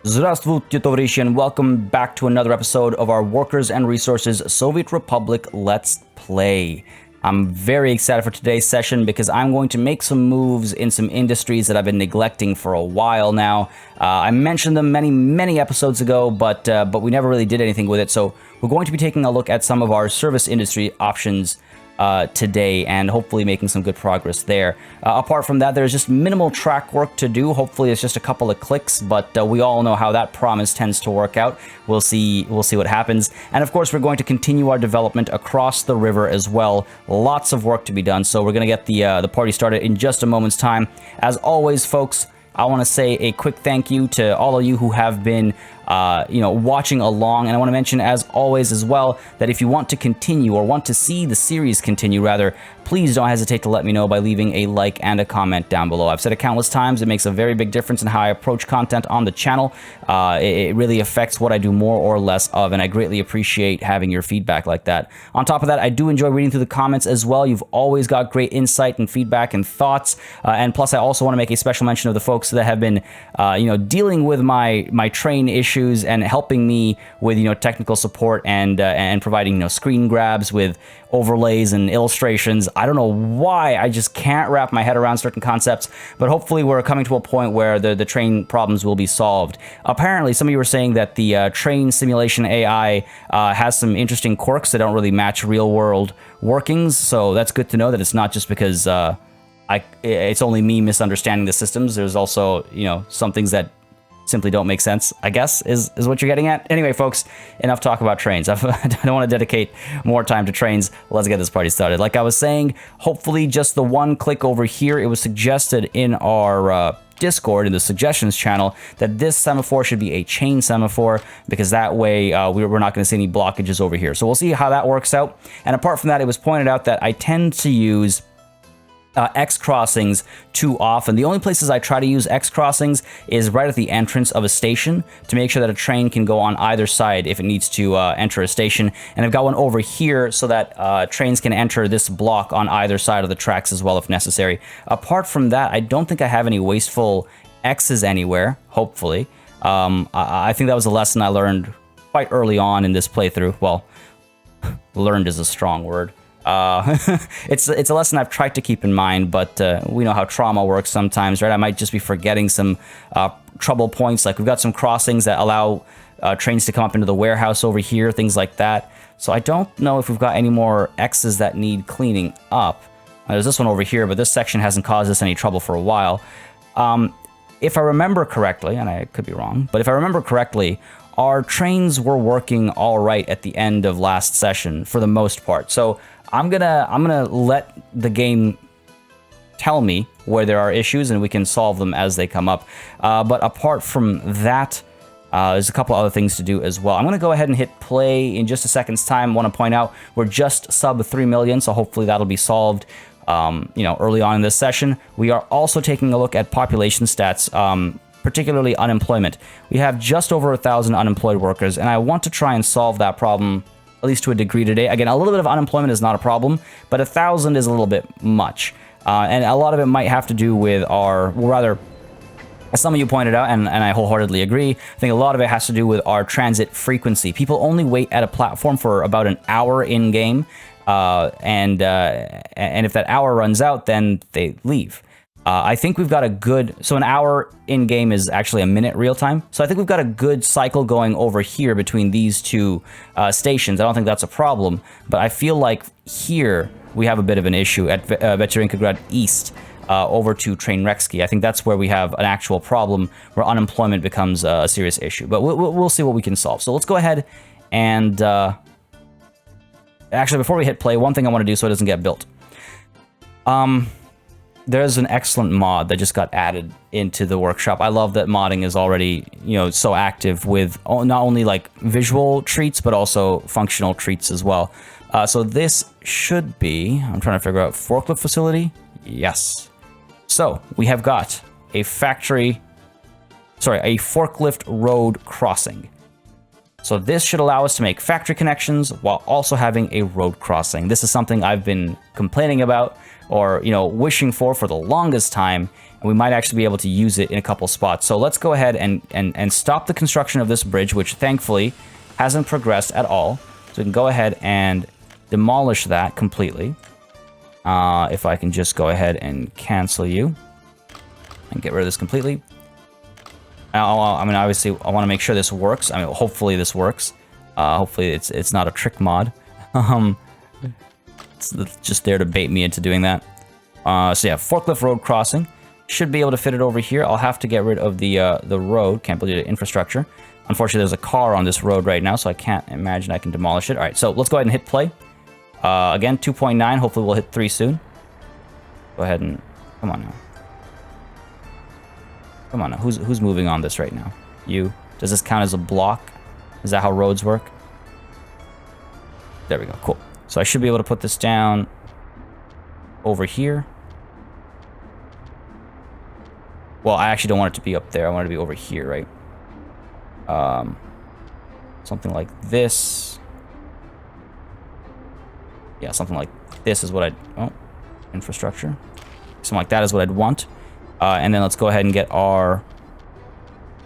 Здравствуйте, товарищи, and welcome back to another episode of our Workers and Resources Soviet Republic Let's Play. I'm very excited for today's session because I'm going to make some moves in some industries that I've been neglecting for a while now. I mentioned them many episodes ago, but we never really did anything with it, so we're going to be taking a look at some of our service industry options today and hopefully making some good progress there. Apart from that, there's just minimal track work to do. Hopefully it's just a couple of clicks, but we all know how that promise tends to work out. We'll see what happens. And of course, we're going to continue our development across the river as well. Lots of work to be done, so we're going to get the party started in just a moment's time. As always, folks, I want to say a quick thank you to all of you who have been watching along, and I want to mention, as always as well, that if you want to continue, or want to see the series continue rather, please don't hesitate to let me know by leaving a like and a comment down below. I've said it countless times, it makes a very big difference in how I approach content on the channel. It really affects what I do more or less of, and I greatly appreciate having your feedback like that. On top of that, I do enjoy reading through the comments as well. You've always got great insight and feedback and thoughts, and plus I also want to make a special mention of the folks that have been dealing with my train issues and helping me with technical support and providing screen grabs with overlays and illustrations. I don't know why I just can't wrap my head around certain concepts, but hopefully we're coming to a point where the train problems will be solved. Apparently, some of you were saying that the train simulation AI has some interesting quirks that don't really match real-world workings, so that's good to know that it's not just because it's only me misunderstanding the systems. There's also some things that simply don't make sense, I guess, is what you're getting at. Anyway, folks, enough talk about trains. I don't want to dedicate more time to trains. Let's get this party started. Like I was saying, hopefully just the one click over here. It was suggested in our Discord, in the suggestions channel, that this semaphore should be a chain semaphore, because that way we're not going to see any blockages over here. So we'll see how that works out. And apart from that, it was pointed out that I tend to use X crossings too often. The only places I try to use X crossings is right at the entrance of a station to make sure that a train can go on either side if it needs to enter a station. And I've got one over here so that trains can enter this block on either side of the tracks as well if necessary. Apart from that, I don't think I have any wasteful X's anywhere, hopefully. I think that was a lesson I learned quite early on in this playthrough. Well, learned is a strong word. It's a lesson I've tried to keep in mind, but we know how trauma works sometimes, right? I might just be forgetting some trouble points. Like, we've got some crossings that allow trains to come up into the warehouse over here, things like that. So I don't know if we've got any more X's that need cleaning up. There's this one over here, but this section hasn't caused us any trouble for a while. If I remember correctly, and I could be wrong, but if I remember correctly, our trains were working all right at the end of last session for the most part. So I'm gonna let the game tell me where there are issues, and we can solve them as they come up. But apart from that, there's a couple other things to do as well. I'm gonna go ahead and hit play in just a second's time. I want to point out we're just sub 3 million, so hopefully that'll be solved early on in this session. We are also taking a look at population stats, particularly unemployment. We have just over 1,000 unemployed workers, and I want to try and solve that problem at least to a degree today. Again, a little bit of unemployment is not a problem, but 1,000 is a little bit much. And a lot of it might have to do with our, well, rather, as some of you pointed out, and I wholeheartedly agree, I think a lot of it has to do with our transit frequency. People only wait at a platform for about an hour in-game, and if that hour runs out, then they leave. I think we've got a good, so an hour in-game is actually a minute real-time, so I think we've got a good cycle going over here between these two stations. I don't think that's a problem, but I feel like here we have a bit of an issue at Vecherinkagrad East over to Trainreksky. I think that's where we have an actual problem, where unemployment becomes a serious issue, but we'll see what we can solve. So let's go ahead and, actually, before we hit play, one thing I want to do so it doesn't get built. There's an excellent mod that just got added into the workshop. I love that modding is already, so active with not only like visual treats, but also functional treats as well. So this should be, I'm trying to figure out, forklift facility? Yes. So we have got a Forklift Road-Crossing. So this should allow us to make factory connections while also having a road crossing. This is something I've been complaining about, or, you know, wishing for the longest time, and we might actually be able to use it in a couple spots. So let's go ahead and stop the construction of this bridge, which thankfully hasn't progressed at all. So we can go ahead and demolish that completely. If I can just go ahead and cancel you and get rid of this completely. I mean, obviously, I want to make sure this works. I mean, hopefully this works. Hopefully it's not a trick mod. It's just there to bait me into doing that. So yeah, Forklift Road-Crossing. Should be able to fit it over here. I'll have to get rid of the road. Can't believe the infrastructure. Unfortunately, there's a car on this road right now, so I can't imagine I can demolish it. All right, so let's go ahead and hit play. Again, 2.9. Hopefully we'll hit 3 soon. Go ahead and... Come on now. Come on now. Who's moving on this right now? You. Does this count as a block? Is that how roads work? There we go. Cool. So I should be able to put this down over here. Well, I actually don't want it to be up there. I want it to be over here, right? Something like this. Yeah, something like this is what I'd... Oh, infrastructure. Something like that is what I'd want. And then let's go ahead and get our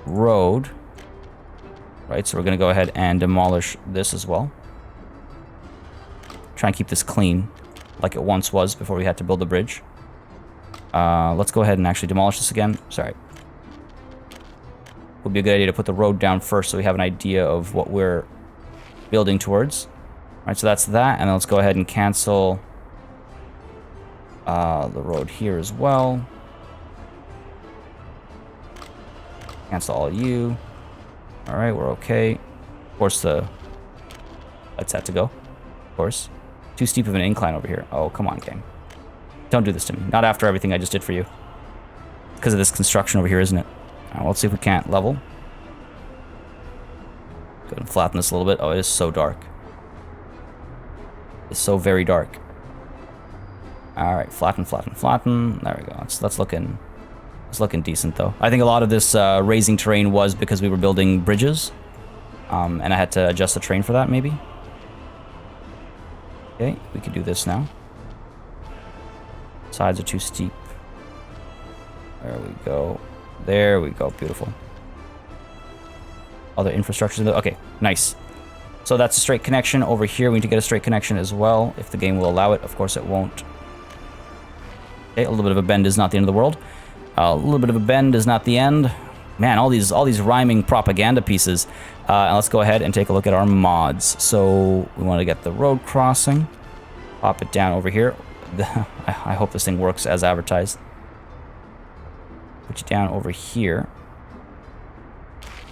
road. Right, so we're going to go ahead and demolish this as well. Try and keep this clean, like it once was before we had to build the bridge. Let's go ahead and actually demolish this again. Sorry. Would be a good idea to put the road down first so we have an idea of what we're building towards. All right, so that's that. And then let's go ahead and cancel the road here as well. Cancel all you. All right, we're okay. Of course, the lights had to go. Of course. Too steep of an incline over here. Oh, come on, game. Don't do this to me. Not after everything I just did for you. Because of this construction over here, isn't it? All right, well, let's see if we can't level. Go ahead and flatten this a little bit. Oh, it is so dark. It's so very dark. All right, flatten, flatten, flatten. There we go. That's looking decent, though. I think a lot of this raising terrain was because we were building bridges. And I had to adjust the terrain for that, maybe. Okay, we can do this now. Sides are too steep. There we go. There we go. Beautiful. Other infrastructure. Okay, nice. So that's a straight connection. Over here, we need to get a straight connection as well, if the game will allow it. Of course, it won't. Okay, a little bit of a bend is not the end of the world. A little bit of a bend is not the end. Man, all these rhyming propaganda pieces. And let's go ahead and take a look at our mods. So we want to get the road crossing. Pop it down over here. I hope this thing works as advertised. Put you down over here.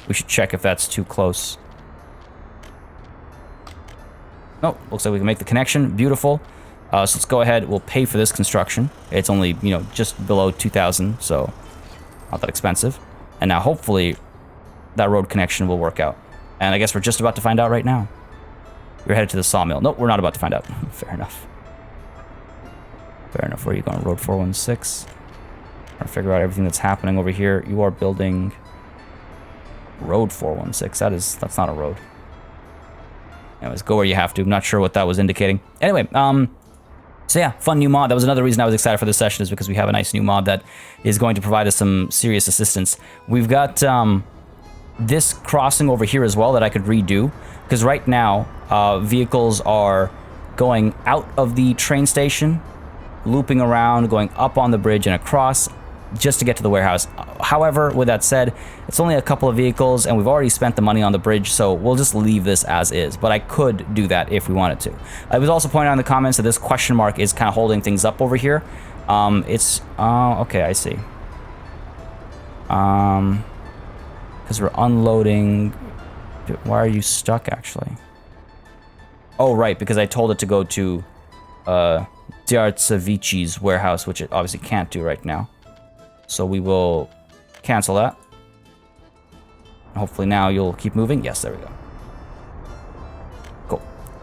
We should check if that's too close. Oh, looks like we can make the connection. Beautiful. So let's go ahead. We'll pay for this construction. It's only, you know, just below 2,000, so not that expensive. And now hopefully that road connection will work out. And I guess we're just about to find out right now. You're headed to the sawmill. Nope, we're not about to find out. Fair enough. Fair enough. Where are you going? Road 416. Trying to figure out everything that's happening over here. You are building Road 416. That's not a road. Anyways, go where you have to. I'm not sure what that was indicating. Anyway, so yeah, fun new mod. That was another reason I was excited for this session, is because we have a nice new mod that is going to provide us some serious assistance. We've got this crossing over here as well that I could redo, because right now vehicles are going out of the train station, looping around, going up on the bridge and across just to get to the warehouse. However, with that said, it's only a couple of vehicles and we've already spent the money on the bridge, so we'll just leave this as is. But I could do that if we wanted to. I was also pointing out in the comments that this question mark is kind of holding things up over here. Okay, I see. Because we're unloading. Why are you stuck, actually? Oh, right, because I told it to go to Diartsevici's warehouse, which it obviously can't do right now. So we will cancel that. Hopefully now you'll keep moving. Yes, there we go. Cool.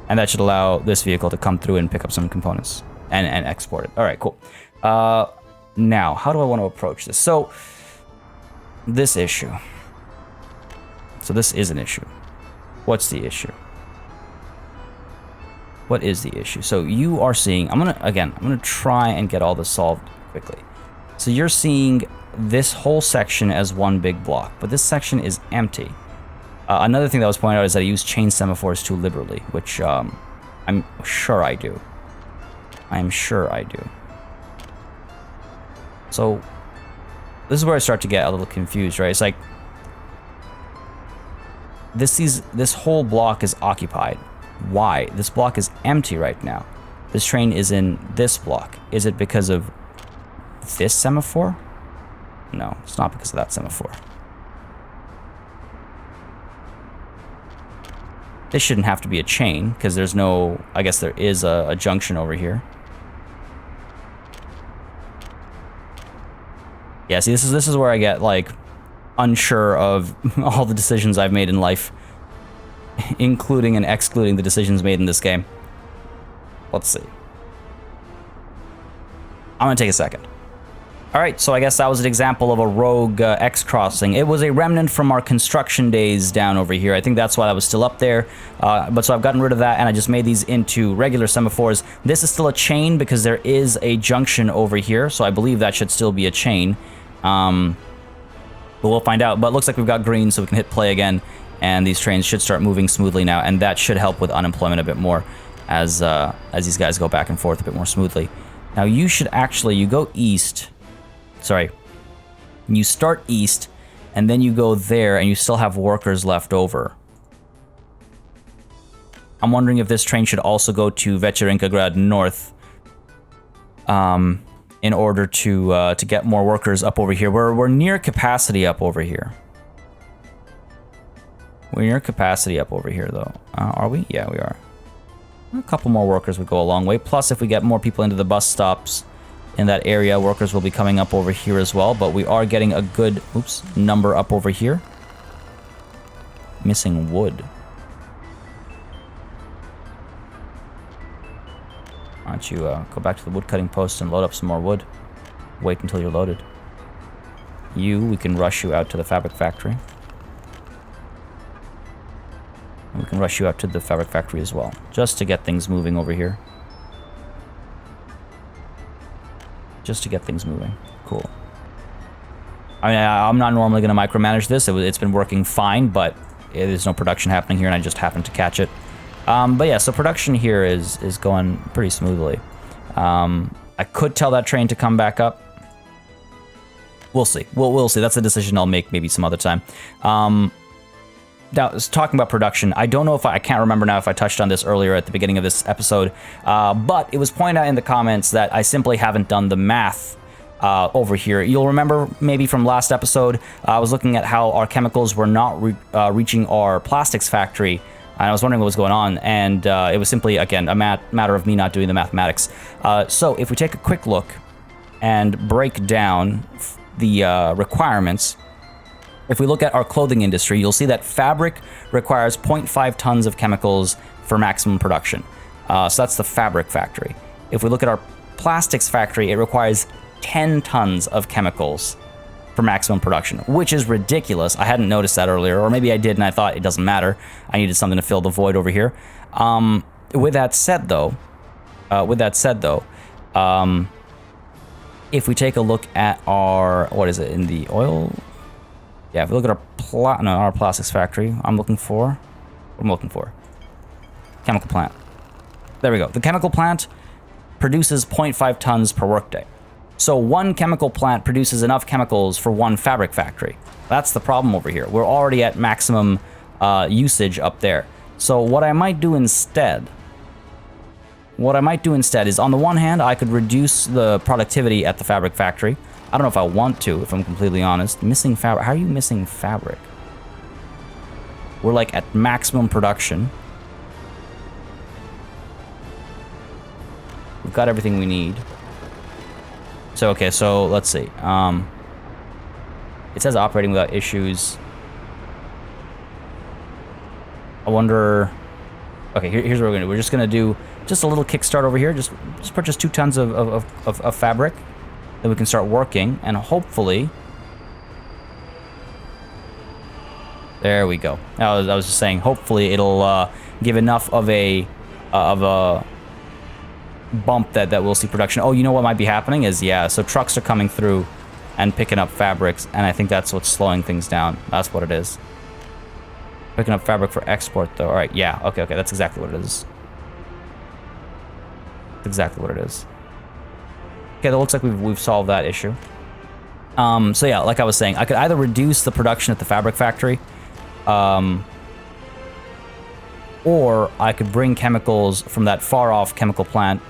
And that should allow this vehicle to come through and pick up some components and export it. All right, cool. Now, how do I want to approach this? So, this issue. So this is an issue. What's the issue? What is the issue? So you are seeing, I'm gonna try and get all this solved quickly. So you're seeing this whole section as one big block, but this section is empty. Another thing that was pointed out is that I use chain semaphores too liberally, which I'm sure I do. I'm sure I do. So this is where I start to get a little confused, right? It's like this whole block is occupied. Why? This block is empty right now. This train is in this block. Is it because of this semaphore? No, it's not because of that semaphore. This shouldn't have to be a chain, because there's no... I guess there is a junction over here. Yeah, see, this is where I get, like, unsure of all the decisions I've made in life, including and excluding the decisions made in this game. Let's see. I'm gonna take a second. Alright, so I guess that was an example of a rogue X crossing. It was a remnant from our construction days down over here. I think that's why that was still up there. But so I've gotten rid of that, and I just made these into regular semaphores. This is still a chain because there is a junction over here, so I believe that should still be a chain. But we'll find out. But it looks like we've got green, so we can hit play again, and these trains should start moving smoothly now, and that should help with unemployment a bit more as these guys go back and forth a bit more smoothly. Now you should actually, you go east... Sorry, you start east, and then you go there, and you still have workers left over. I'm wondering if this train should also go to Večerinka North, in order to get more workers up over here. We're near capacity up over here. We're near capacity up over here, though. Are we? Yeah, we are. A couple more workers would go a long way. Plus, if we get more people into the bus stops in that area, workers will be coming up over here as well, but we are getting a good, number up over here. Missing wood. Why don't you go back to the wood cutting post and load up some more wood. Wait until you're loaded. We can rush you out to the fabric factory. And we can rush you out to the fabric factory as well, just to get things moving over here. Just to get things moving. Cool. I mean, I'm not normally going to micromanage this. It's been working fine, but there's no production happening here, and I just happened to catch it. But yeah, so production here is going pretty smoothly. I could tell that train to come back up. We'll see. We'll see. That's a decision I'll make maybe some other time. Now, talking about production, I don't know if I can't remember now if I touched on this earlier at the beginning of this episode, but it was pointed out in the comments that I simply haven't done the math over here. You'll remember maybe from last episode, I was looking at how our chemicals were not reaching our plastics factory, and I was wondering what was going on, and it was simply, again, a matter of me not doing the mathematics. So if we take a quick look and break down the requirements, if we look at our clothing industry, you'll see that fabric requires 0.5 tons of chemicals for maximum production. So that's the fabric factory. If we look at our plastics factory, it requires 10 tons of chemicals for maximum production, which is ridiculous. I hadn't noticed that earlier, or maybe I did and I thought it doesn't matter. I needed something to fill the void over here. With that said, though, if we take a look at our, what is it, in the oil... Yeah, if we look at our plastics factory, I'm looking for chemical plant. There we go. The chemical plant produces 0.5 tons per workday. So one chemical plant produces enough chemicals for one fabric factory. That's the problem over here. We're already at maximum usage up there. So what I might do instead is, on the one hand, I could reduce the productivity at the fabric factory. I don't know if I want to, if I'm completely honest. Missing fabric. How are you missing fabric? We're like at maximum production. We've got everything we need. So, okay, so let's see. It says operating without issues. I wonder... Okay, here's what we're going to do. We're just going to do just a little kickstart over here. Just purchase 2 tons of fabric. Then we can start working, and hopefully... There we go. I was just saying, hopefully it'll give enough of a bump that we'll see production. Oh, you know what might be happening is, yeah, so trucks are coming through and picking up fabrics, and I think that's what's slowing things down. That's what it is. Picking up fabric for export, though. All right, yeah, okay, that's exactly what it is. That's exactly what it is. Okay, that looks like we've solved that issue. So yeah, like I was saying, I could either reduce the production at the fabric factory, or I could bring chemicals from that far-off chemical plant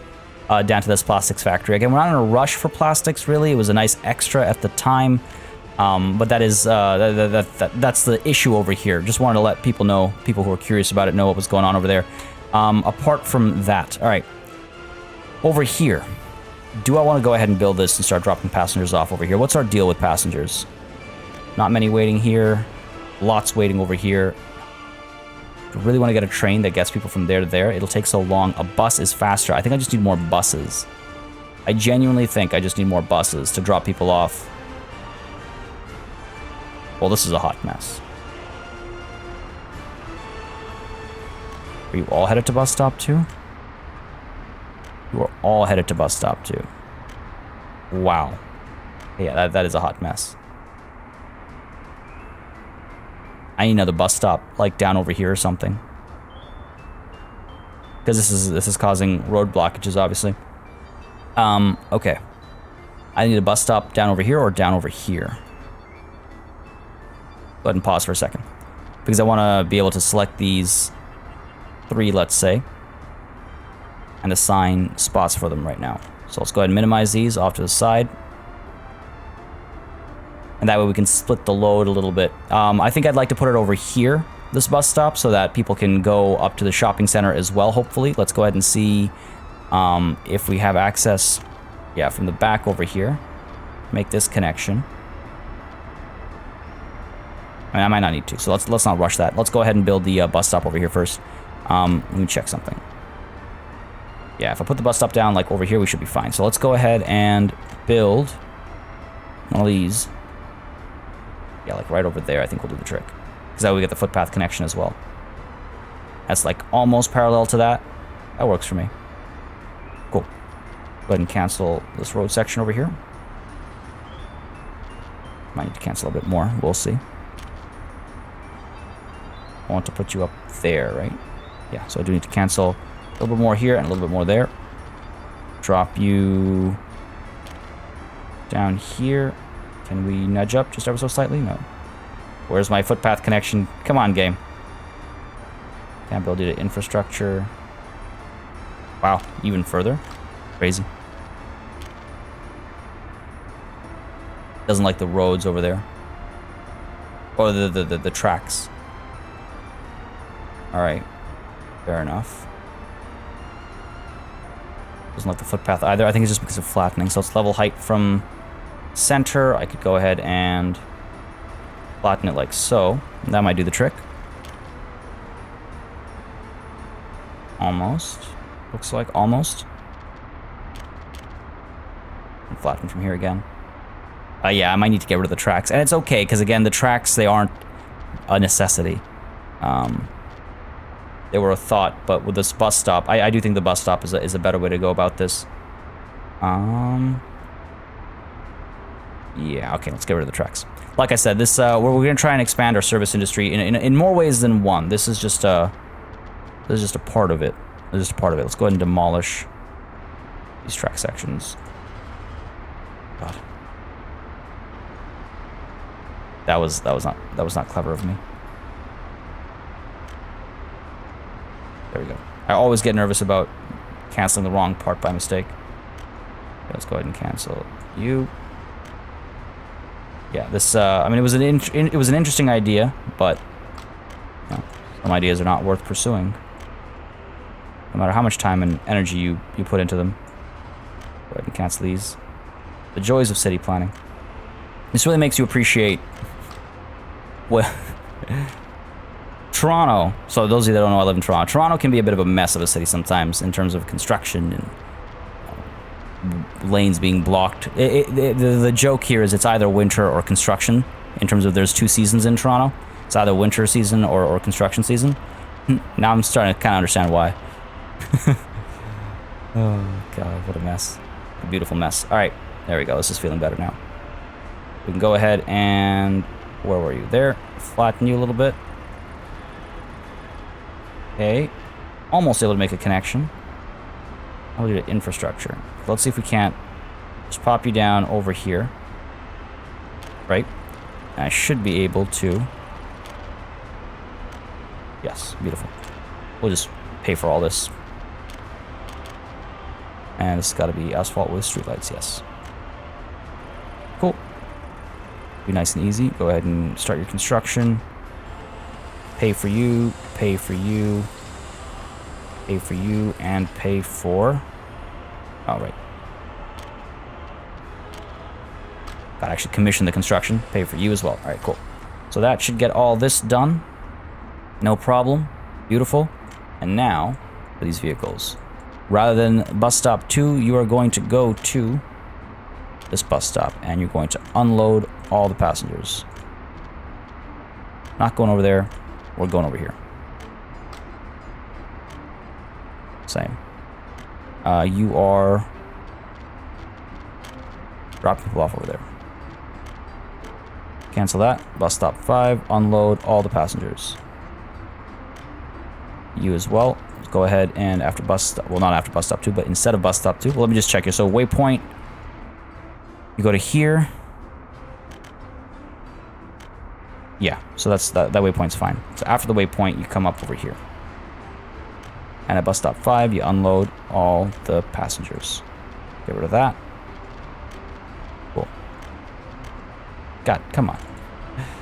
down to this plastics factory. Again, we're not in a rush for plastics, really. It was a nice extra at the time, but that is that's the issue over here. Just wanted to let people know, people who are curious about it, know what was going on over there. Apart from that, all right, over here, do I want to go ahead and build this and start dropping passengers off over here? What's our deal with passengers? Not many waiting here, lots waiting over here. I really want to get a train that gets people from there to there. It'll take so long. A bus is faster. I think I just need more buses. I genuinely think I just need more buses to drop people off. Well, this is a hot mess. Are you all headed to bus stop too? You are all headed to bus stop too. Wow. Yeah, that is a hot mess. I need another bus stop, like down over here or something. Because this is causing road blockages, obviously. Okay. I need a bus stop down over here or down over here. Go ahead and pause for a second. Because I want to be able to select these 3, let's say, and assign spots for them right now. So let's go ahead and minimize these off to the side. And that way we can split the load a little bit. I think I'd like to put it over here, this bus stop, so that people can go up to the shopping center as well, hopefully. Let's go ahead and see if we have access, yeah, from the back over here. Make this connection. I mean, I might not need to, so let's not rush that. Let's go ahead and build the bus stop over here first. Let me check something. Yeah, if I put the bus stop down, like over here, we should be fine. So let's go ahead and build one of these. Yeah, like right over there, I think will do the trick. Because that way we get the footpath connection as well. That's like almost parallel to that. That works for me. Cool. Go ahead and cancel this road section over here. Might need to cancel a bit more. We'll see. I want to put you up there, right? Yeah, so I do need to cancel a little bit more here and a little bit more there. Drop you down here. Can we nudge up just ever so slightly? No. Where's my footpath connection? Come on, game. Can't build you to infrastructure. Wow, even further. Crazy. Doesn't like the roads over there. Or the tracks. Alright. Fair enough. Doesn't like the footpath either. I think it's just because of flattening. So it's level height from center. I could go ahead and flatten it like so. That might do the trick. Almost. Looks like almost. And flatten from here again. Yeah, I might need to get rid of the tracks. And it's okay, because again, the tracks, they aren't a necessity. They were a thought, but with this bus stop, I do think the bus stop is a better way to go about this. Yeah, okay, let's get rid of the tracks. Like I said, this we're going to try and expand our service industry in more ways than one. This is just a part of it. This is just a part of it. Let's go ahead and demolish these track sections. God, that was not clever of me. There we go. I always get nervous about canceling the wrong part by mistake. Okay, let's go ahead and cancel you. Yeah, this, I mean, it was an interesting idea, but you know, some ideas are not worth pursuing. No matter how much time and energy you put into them. Go ahead and cancel these. The joys of city planning. This really makes you appreciate what Toronto. So those of you that don't know, I live in Toronto. Toronto can be a bit of a mess of a city sometimes in terms of construction and lanes being blocked. The joke here is it's either winter or construction in terms of there's 2 seasons in Toronto. It's either winter season or construction season. Now I'm starting to kind of understand why. Oh, God, what a mess. A beautiful mess. All right, there we go. This is feeling better now. We can go ahead and... Where were you? There. Flatten you a little bit. Okay. Almost able to make a connection. I'll do the infrastructure. Let's see if we can't just pop you down over here. Right? And I should be able to... Yes, beautiful. We'll just pay for all this. And it's got to be asphalt with streetlights, yes. Cool. Be nice and easy. Go ahead and start your construction. Pay for you, pay for you, pay for you, and pay for... All right. Got to actually commission the construction. Pay for you as well. All right, cool. So that should get all this done. No problem. Beautiful. And now, for these vehicles. Rather than bus stop 2, you are going to go to this bus stop, and you're going to unload all the passengers. Not going over there. We're going over here. Same. You are dropping people off over there. Cancel that. Bus stop 5. Unload all the passengers. You as well. Let's go ahead and after bus stop, well, not after bus stop 2, but instead of bus stop 2. Well, let me just check here. So waypoint, you go to here. Yeah, so that's that waypoint's fine. So after the waypoint, you come up over here. And at bus stop 5, you unload all the passengers. Get rid of that. Cool. God, come on.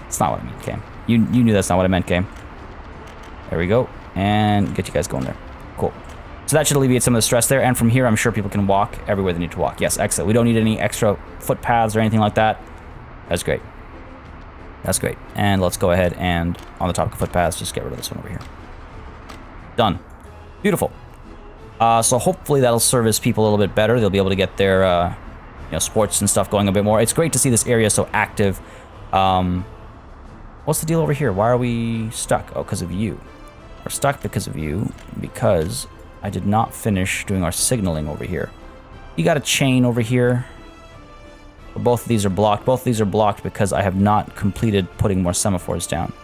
It's not what I meant, game. You knew that's not what I meant, game. There we go. And get you guys going there. Cool. So that should alleviate some of the stress there. And from here, I'm sure people can walk everywhere they need to walk. Yes, excellent. We don't need any extra footpaths or anything like that. That's great. That's great. And let's go ahead and, on the topic of footpaths, just get rid of this one over here. Done. Beautiful. So hopefully that'll service people a little bit better. They'll be able to get their sports and stuff going a bit more. It's great to see this area so active. What's the deal over here? Why are we stuck? Oh, because of you. We're stuck because of you, because I did not finish doing our signaling over here. You got a chain over here. Both of these are blocked. Both of these are blocked because I have not completed putting more semaphores down.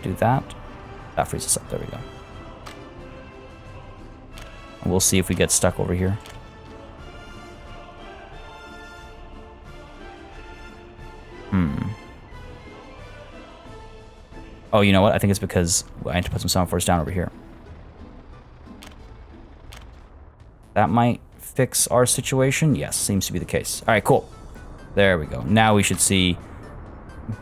Do that. That frees us up. There we go. And we'll see if we get stuck over here. Oh, you know what? I think it's because I need to put some semaphores down over here. That might fix our situation. Yes, seems to be the case. All right, cool. There we go. Now we should see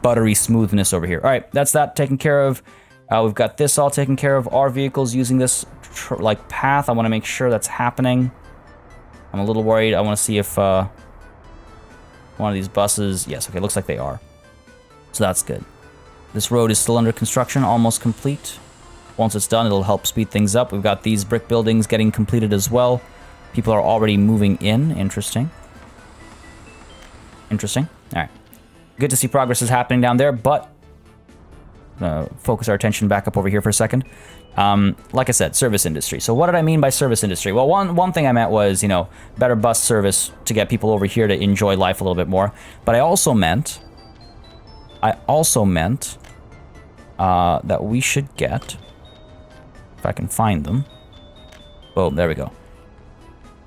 buttery smoothness over here. All right, that's that taken care of. We've got this all taken care of. Our vehicles using this path. I want to make sure that's happening. I'm a little worried. I want to see if one of these buses... Yes, okay, looks like they are. So that's good. This road is still under construction, almost complete. Once it's done, it'll help speed things up. We've got these brick buildings getting completed as well. People are already moving in. Interesting. Interesting. All right. Good to see progress is happening down there, but focus our attention back up over here for a second. Like I said, service industry. So what did I mean by service industry? Well, one thing I meant was, better bus service to get people over here to enjoy life a little bit more. But I also meant that we should get, if I can find them. Boom, there we go.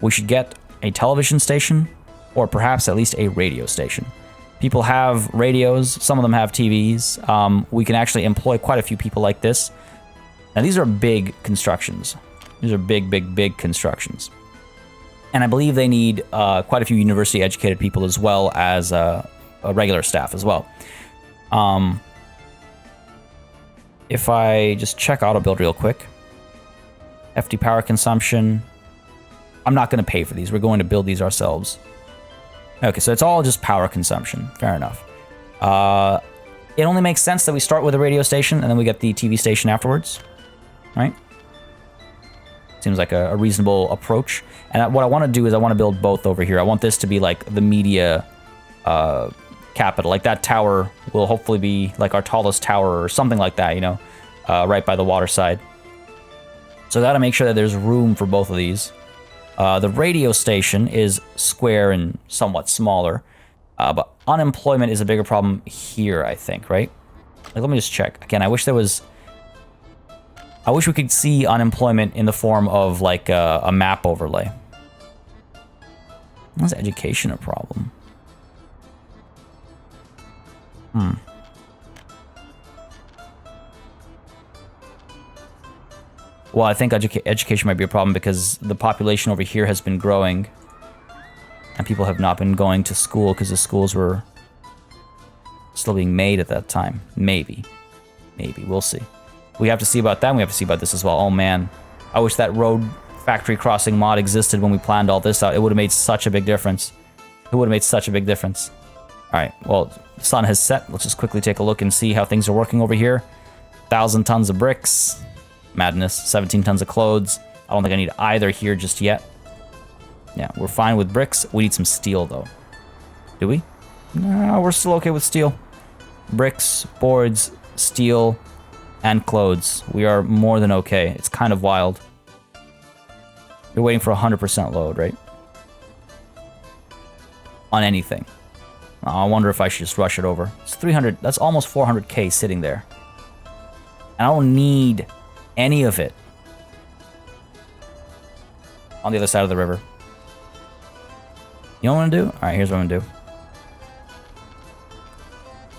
We should get a television station, or perhaps at least a radio station. People have radios, some of them have TVs. We can actually employ quite a few people like this. Now, these are big constructions. These are big constructions. And I believe they need quite a few university-educated people as well as a regular staff as well. If I just check auto build real quick, FD power consumption, I'm not going to pay for these. We're going to build these ourselves. Okay, so it's all just power consumption. Fair enough. It only makes sense that we start with a radio station and then we get the TV station afterwards, right? Seems like a reasonable approach. And what I want to do is I want to build both over here. I want this to be like the media capital. Like that tower will hopefully be like our tallest tower or something like that, you know, right by the water side. So I gotta make sure that there's room for both of these. The radio station is square and somewhat smaller, but unemployment is a bigger problem here, I think, right? Like, let me just check. Again, I wish there was... I wish we could see unemployment in the form of, like, a map overlay. Is education a problem? Well, I think education might be a problem because the population over here has been growing. And people have not been going to school because the schools were still being made at that time. Maybe. Maybe. We'll see. We have to see about that, and we have to see about this as well. Oh, man. I wish that road factory crossing mod existed when we planned all this out. It would have made such a big difference. It would have made such a big difference. All right. Well, the sun has set. Let's just quickly take a look and see how things are working over here. 1,000 tons of bricks. Madness. 17 tons of clothes. I don't think I need either here just yet. Yeah, we're fine with bricks. We need some steel, though. Do we? No, we're still okay with steel. Bricks, boards, steel, and clothes. We are more than okay. It's kind of wild. You're waiting for 100% load, right? On anything. I wonder if I should just rush it over. It's 300. That's almost 400k sitting there. And I don't need any of it on the other side of the river. You know what I'm gonna do? Alright, here's what I'm gonna do.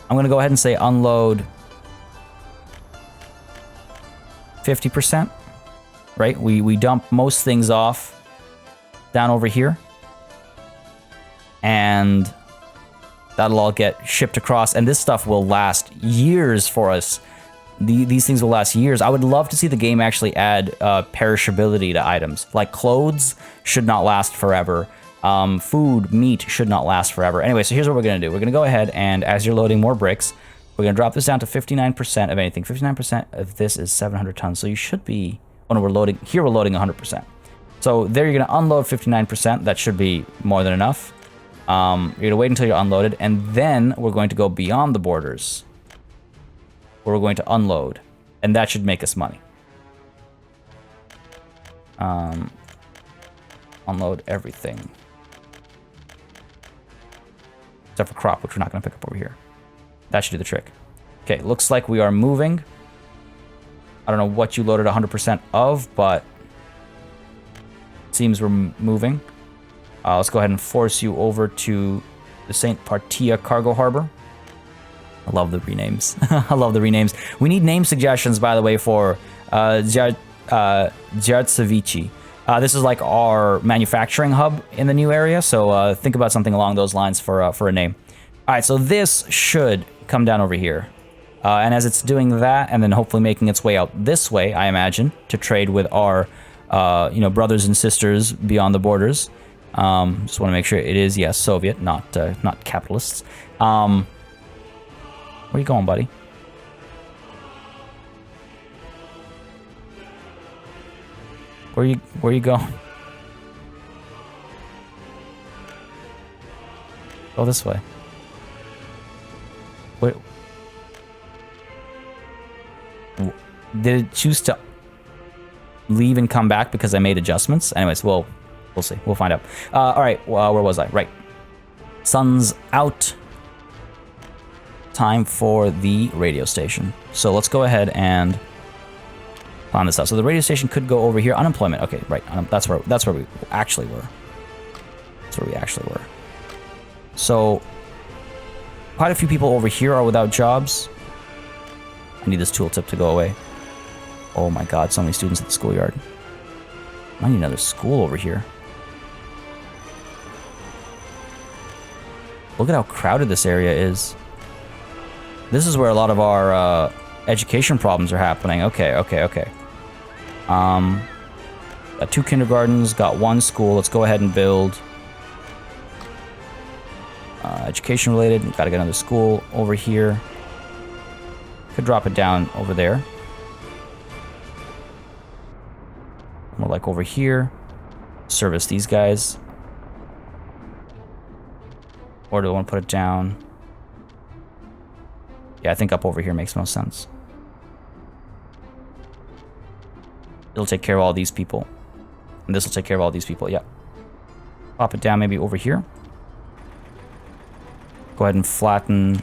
I'm gonna go ahead and say unload 50%. Right? We dump most things off down over here. And that'll all get shipped across. And this stuff will last years for us. These things will last years. I would love to see the game actually add perishability to items. Like clothes should not last forever. Food, meat should not last forever. Anyway, so here's what we're going to do. We're going to go ahead and as you're loading more bricks, we're going to drop this down to 59% of anything. 59% of this is 700 tons. So you should be... Oh no, we're loading... Here we're loading 100%. So there you're going to unload 59%. That should be more than enough. You're going to wait until you're unloaded. And then we're going to go beyond the borders. Where we're going to unload. And that should make us money. Unload everything. Except for crop, which we're not going to pick up over here. That should do the trick. Okay, looks like we are moving. I don't know what you loaded 100% of, but it seems we're moving. Let's go ahead and force you over to the St. Partia Cargo Harbor. I love the renames. I love the renames. We need name suggestions, by the way, for Dziartsevici. This is like our manufacturing hub in the new area, so think about something along those lines for a name. All right, so this should come down over here. And as it's doing that, and then hopefully making its way out this way, I imagine, to trade with our, brothers and sisters beyond the borders. Just want to make sure it is, yes, Soviet, not capitalists. Where are you going, buddy? Where are you going? Go this way. Wait. Did it choose to leave and come back because I made adjustments? Anyways, we'll see. We'll find out. All right, where was I? Right. Sun's out. Time for the radio station. So let's go ahead and plan this out. So the radio station could go over here. Unemployment. Okay, right. That's where we actually were. That's where we actually were. So quite a few people over here are without jobs. I need this tooltip to go away. Oh my god, so many students at the schoolyard. I need another school over here. Look at how crowded this area is. This is where a lot of our education problems are happening. Okay. Got 2 kindergartens, got 1 school. Let's go ahead and build education related. Got to get another school over here. Could drop it down over there. More like over here. Service these guys. Or do I want to put it down? Yeah, I think up over here makes most sense. It'll take care of all these people. And this will take care of all these people, yeah. Pop it down maybe over here. Go ahead and flatten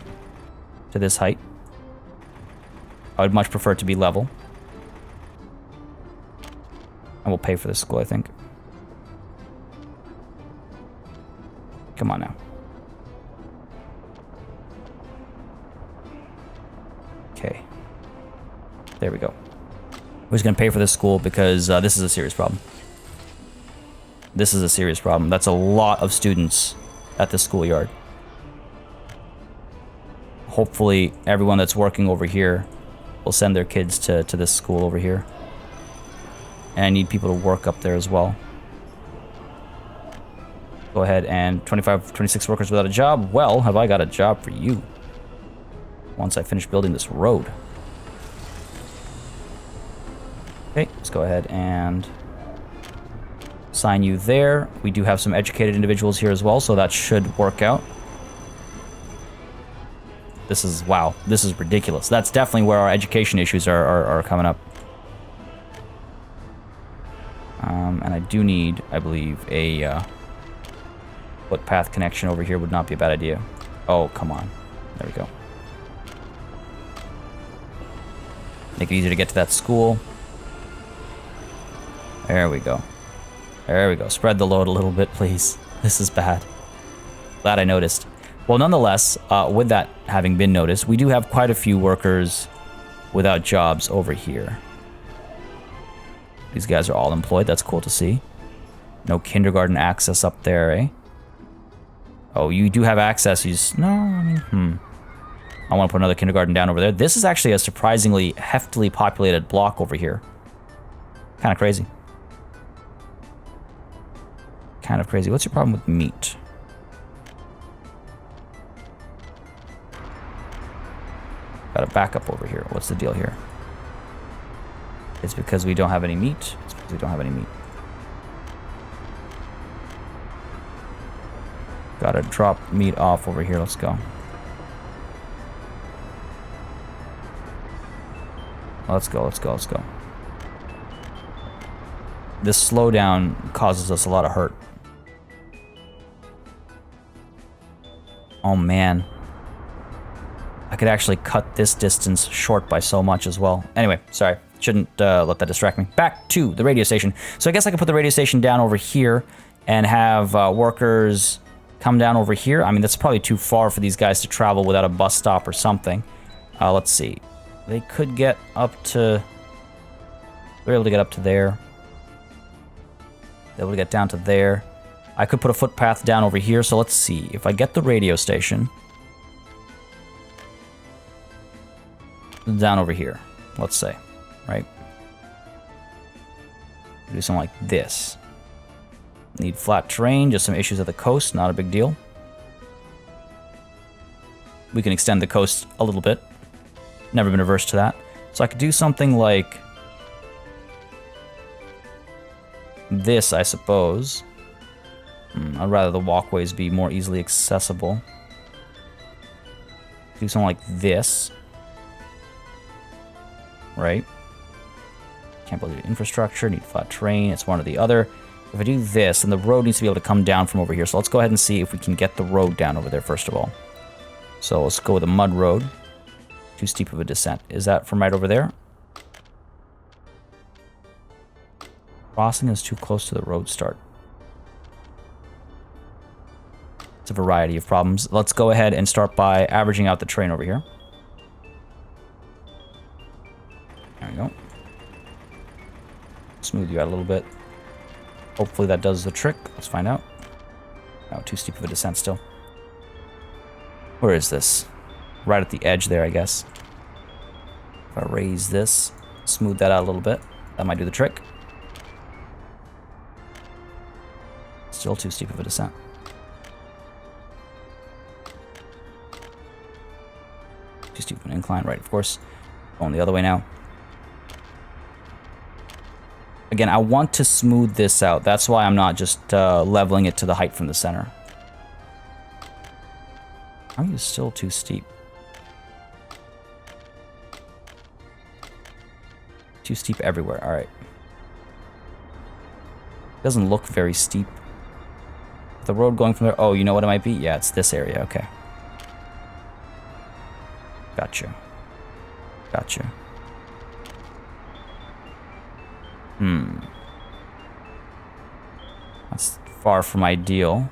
to this height. I would much prefer it to be level. And we'll pay for this school, I think. Come on now. Okay. There we go. We're just going to pay for this school because this is a serious problem. This is a serious problem. That's a lot of students at the schoolyard. Hopefully, everyone that's working over here will send their kids to this school over here. And I need people to work up there as well. Go ahead and 26 workers without a job. Well, have I got a job for you once I finish building this road. Okay, let's go ahead and assign you there. We do have some educated individuals here as well, so that should work out. This is, wow, this is ridiculous. That's definitely where our education issues are coming up. And I do need, I believe, a footpath connection over here would not be a bad idea. Oh, come on. There we go. Make it easier to get to that school. There we go. There we go. Spread the load a little bit, please. This is bad. Glad I noticed. Well, nonetheless, with that having been noticed, we do have quite a few workers without jobs over here. These guys are all employed. That's cool to see. No kindergarten access up there, eh? Oh, you do have access. You just... No, I mean, I want to put another kindergarten down over there. This is actually a surprisingly heftily populated block over here. Kind of crazy. Kind of crazy. What's your problem with meat? Got a backup over here. What's the deal here? It's because we don't have any meat. It's because we don't have any meat. Gotta drop meat off over here. Let's go. Let's go, let's go, let's go. This slowdown causes us a lot of hurt. Oh man. I could actually cut this distance short by so much as well. Anyway, sorry. Shouldn't let that distract me. Back to the radio station. So I guess I could put the radio station down over here and have workers come down over here. I mean, that's probably too far for these guys to travel without a bus stop or something. Let's see. They could get up to... They're able to get up to there. They're able to get down to there. I could put a footpath down over here. So let's see. If I get the radio station... down over here, let's say. Right? Do something like this. Need flat terrain, just some issues at the coast, not a big deal. We can extend the coast a little bit. Never been averse to that. So I could do something like this, I suppose. I'd rather the walkways be more easily accessible. Do something like this. Right? Can't build infrastructure, need flat terrain, it's one or the other. If I do this, then the road needs to be able to come down from over here. So let's go ahead and see if we can get the road down over there first of all. So let's go with a mud road. Too steep of a descent. Is that from right over there? Crossing is too close to the road start. It's a variety of problems. Let's go ahead and start by averaging out the terrain over here. There we go. Smooth you out a little bit. Hopefully that does the trick. Let's find out. Oh, too steep of a descent still. Where is this? Right at the edge there, I guess. If I raise this, smooth that out a little bit, that might do the trick. Still too steep of a descent. Too steep of an incline, right, of course. Going the other way now. Again, I want to smooth this out. That's why I'm not just leveling it to the height from the center. How are you still too steep? Too steep everywhere. All right. Doesn't look very steep. The road going from there. Oh, you know what it might be? Yeah, it's this area. Okay. Gotcha. Gotcha. That's far from ideal.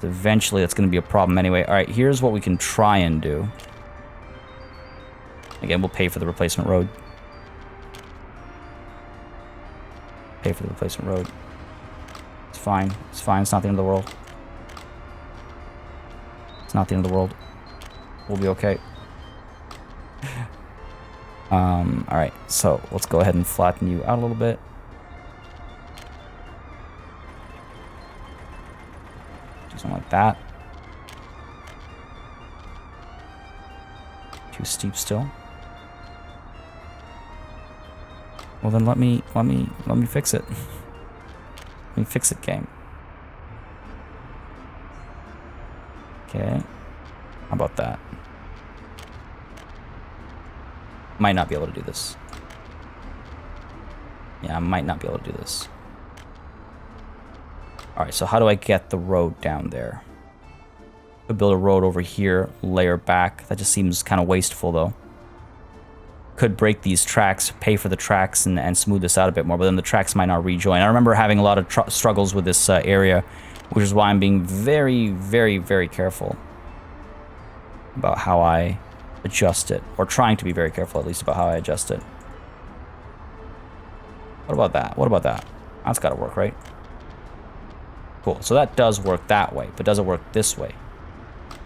Eventually, that's going to be a problem anyway. All right, here's what we can try and do. Again, we'll pay for the replacement road. Pay for the replacement road. It's fine. It's fine. It's not the end of the world. It's not the end of the world. We'll be okay. Alright, so let's go ahead and flatten you out a little bit. Do something like that. Too steep still. Well then let me fix it. Let me fix it, game. Okay. How about that? Might not be able to do this. Yeah, I might not be able to do this. Alright, so how do I get the road down there? Could build a road over here, layer back. That just seems kind of wasteful, though. Could break these tracks, pay for the tracks, and smooth this out a bit more, but then the tracks might not rejoin. I remember having a lot of struggles with this area, which is why I'm being very, very, very careful about how I adjust it, or trying to be very careful at least about how I adjust it. What about that? What about that? That's got to work, right? Cool. So that does work that way, but does it work this way?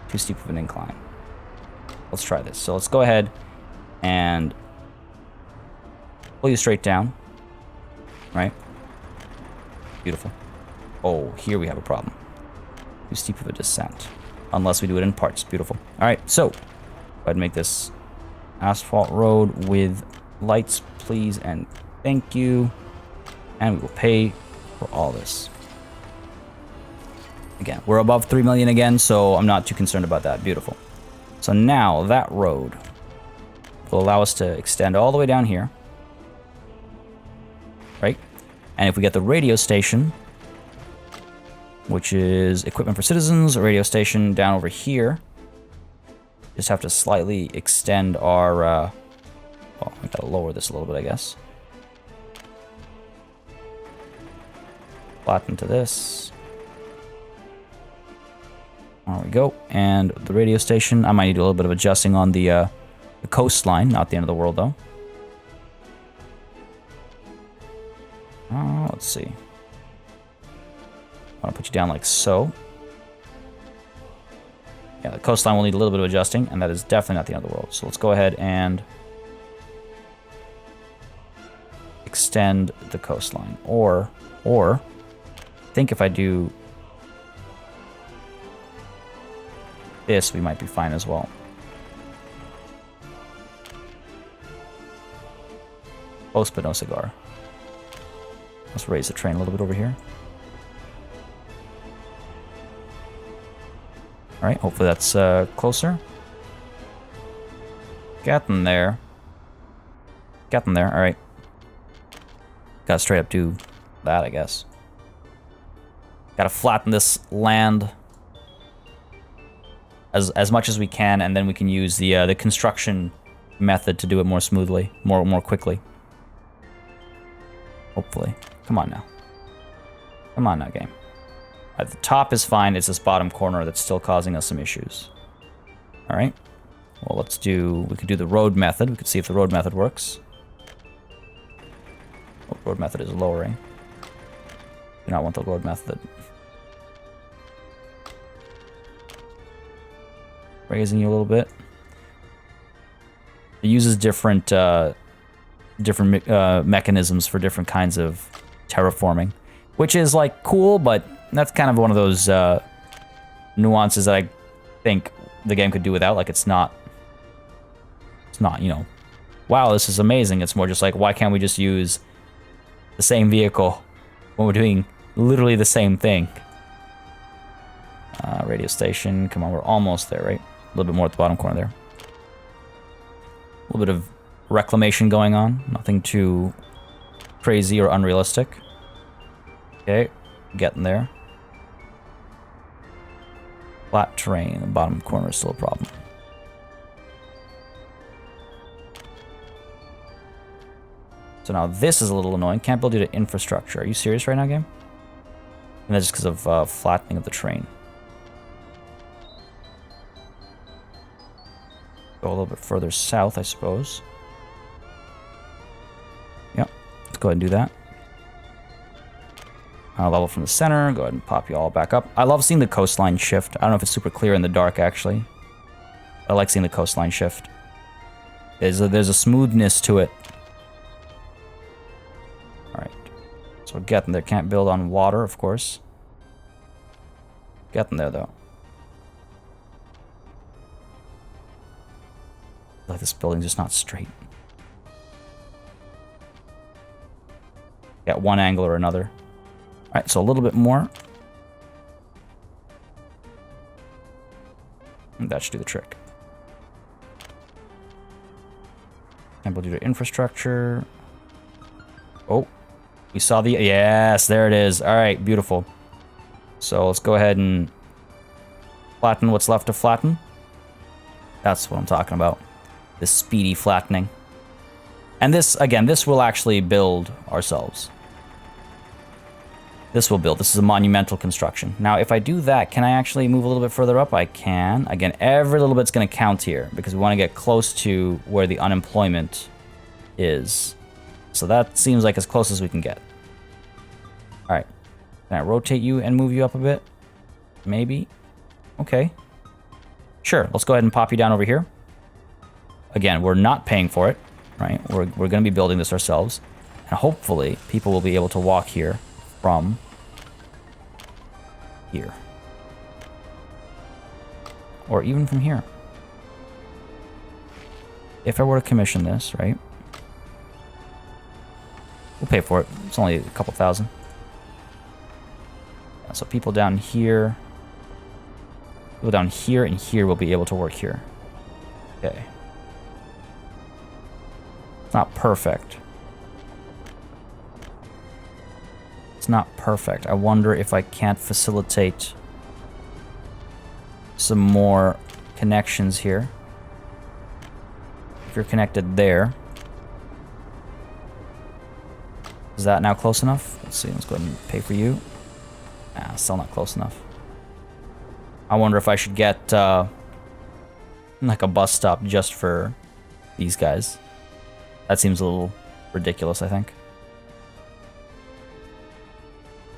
Too steep of an incline. Let's try this. So let's go ahead and pull you straight down. Right? Beautiful. Oh, here we have a problem. Too steep of a descent. Unless we do it in parts. Beautiful. All right, so go ahead and make this asphalt road with lights, please, and thank you. And we will pay for all this. Again, we're above 3 million again, so I'm not too concerned about that. Beautiful. So now that road will allow us to extend all the way down here. Right? And if we get the radio station, which is equipment for citizens, a radio station down over here, just have to slightly extend our, well, I gotta lower this a little bit, I guess. Flatten to this. There we go. And the radio station, I might need a little bit of adjusting on the coastline, not the end of the world, though. Let's see. I want to put you down like so. Yeah, the coastline will need a little bit of adjusting, and that is definitely not the end of the world. So let's go ahead and extend the coastline. Or, I think if I do this, we might be fine as well. Close but no cigar. Let's raise the train a little bit over here. Alright, hopefully that's closer. Getting there. Getting there, alright. Gotta straight up do that, I guess. Gotta flatten this land as much as we can, and then we can use the construction method to do it more smoothly, more quickly. Hopefully. Come on now. Come on now, game. At the top is fine, it's this bottom corner that's still causing us some issues. Alright. Well, let's do... we could do the road method. We could see if the road method works. Oh, road method is lowering. Do not want the road method. Raising you a little bit. It uses different mechanisms for different kinds of terraforming, which is like cool, but that's kind of one of those nuances that I think the game could do without. Like it's not, you know, wow, this is amazing. It's more just like, why can't we just use the same vehicle when we're doing literally the same thing? Radio station, come on, we're almost there, right? A little bit more at the bottom corner there. A little bit of reclamation going on. Nothing too crazy or unrealistic. Okay, getting there. Flat terrain, the bottom corner is still a problem. So now this is a little annoying. Can't build due to infrastructure. Are you serious right now, game? And that's just because of flattening of the terrain. Go a little bit further south, I suppose. Yep, let's go ahead and do that. Level from the center. Go ahead and pop you all back up. I love seeing the coastline shift. I don't know if it's super clear in the dark, actually. I like seeing the coastline shift. There's a smoothness to it. Alright. So we're getting there. Can't build on water, of course. Getting there, though. Like this building's just not straight. Got one angle or another. Alright, so a little bit more. And that should do the trick. And we'll do the infrastructure. Oh, we saw the... Yes, there it is. Alright, beautiful. So let's go ahead and flatten what's left to flatten. That's what I'm talking about. This speedy flattening. And this, again, this will actually build ourselves. This will build. This is a monumental construction. Now, if I do that, can I actually move a little bit further up? I can. Again, every little bit's going to count here because we want to get close to where the unemployment is. So that seems like as close as we can get. All right. Can I rotate you and move you up a bit? Maybe. Okay. Sure. Let's go ahead and pop you down over here. Again, we're not paying for it, right? We're going to be building this ourselves. And hopefully, people will be able to walk here from here. Or even from here. If I were to commission this, right? We'll pay for it. It's only a couple thousand. So people down here. People down here and here will be able to work here. Okay. It's not perfect. It's not perfect. I wonder if I can't facilitate some more connections here. If you're connected there. Is that now close enough? Let's see. Let's go ahead and pay for you. Ah, still not close enough. I wonder if I should get like a bus stop just for these guys. That seems a little ridiculous, I think.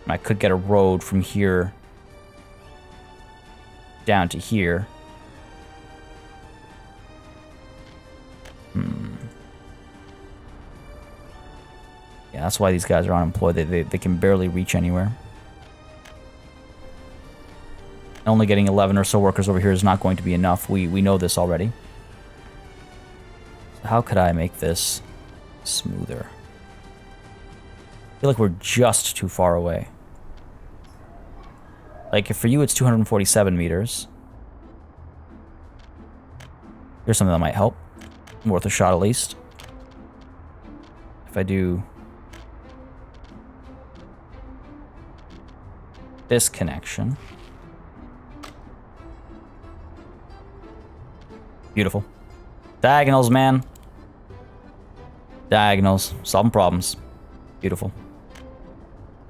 I could get a road from here down to here. Yeah, that's why these guys are unemployed. They can barely reach anywhere. Only getting 11 or so workers over here is not going to be enough. We know this already. So how could I make this smoother? I feel like we're just too far away. Like, if for you it's 247 meters. Here's something that might help. Worth a shot at least. If I do this connection. Beautiful. Diagonals, man. Diagonals. Solving problems. Beautiful.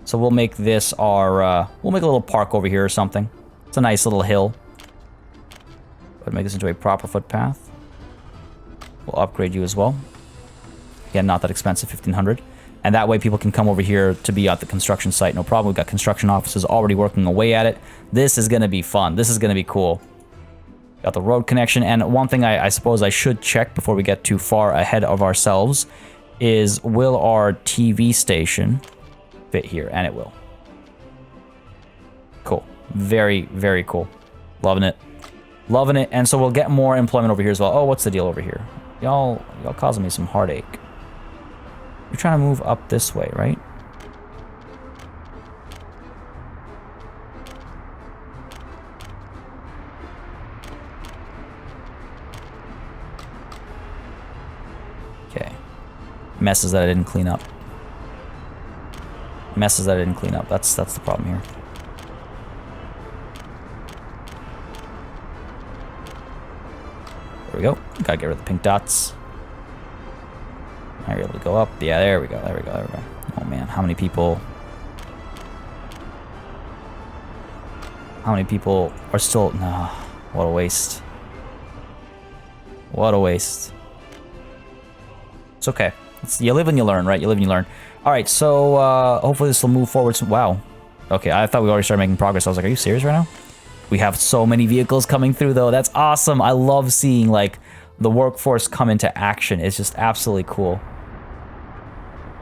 So we'll make this our, we'll make a little park over here or something. It's a nice little hill. But make this into a proper footpath. We'll upgrade you as well. Again, not that expensive, 1500. And that way people can come over here to be at the construction site. No problem. We've got construction officers already working away at it. This is going to be fun. This is going to be cool. Got the road connection. And one thing I suppose I should check before we get too far ahead of ourselves is, will our TV station fit here? And it will. Cool. Very, very cool. Loving it. Loving it. And so we'll get more employment over here as well. Oh, what's the deal over here? Y'all causing me some heartache. You're trying to move up this way, right? Okay. Messes that I didn't clean up. Messes that I didn't clean up. That's the problem here. There we go. Gotta get rid of the pink dots. Are you able to go up? Yeah, there we go. There we go. There we go. Oh man, how many people? How many people are still? Nah, what a waste. What a waste. It's okay. You live and you learn, right? You live and you learn. All right, so hopefully this will move forward. Wow. Okay, I thought we already started making progress. I was like, are you serious right now? We have so many vehicles coming through, though. That's awesome. I love seeing, like, the workforce come into action. It's just absolutely cool.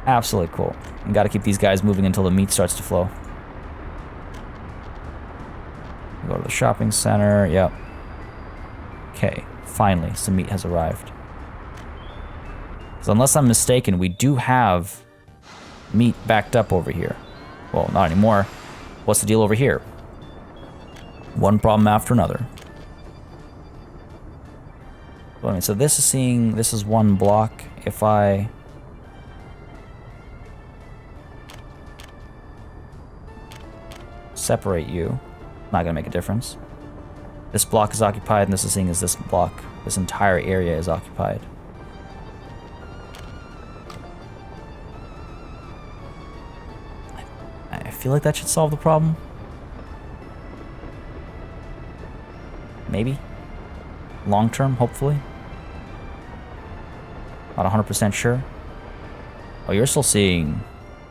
Absolutely cool. You got to keep these guys moving until the meat starts to flow. Go to the shopping center. Yep. Okay. Finally, some meat has arrived. So unless I'm mistaken, we do have meat backed up over here. Well, not anymore. What's the deal over here? One problem after another. Well, I mean, so this is one block. If I separate you, not gonna make a difference. This block is occupied, and this is seeing as this block. This entire area is occupied. I feel like that should solve the problem. Maybe. Long term, hopefully. Not 100% sure. Oh, you're still seeing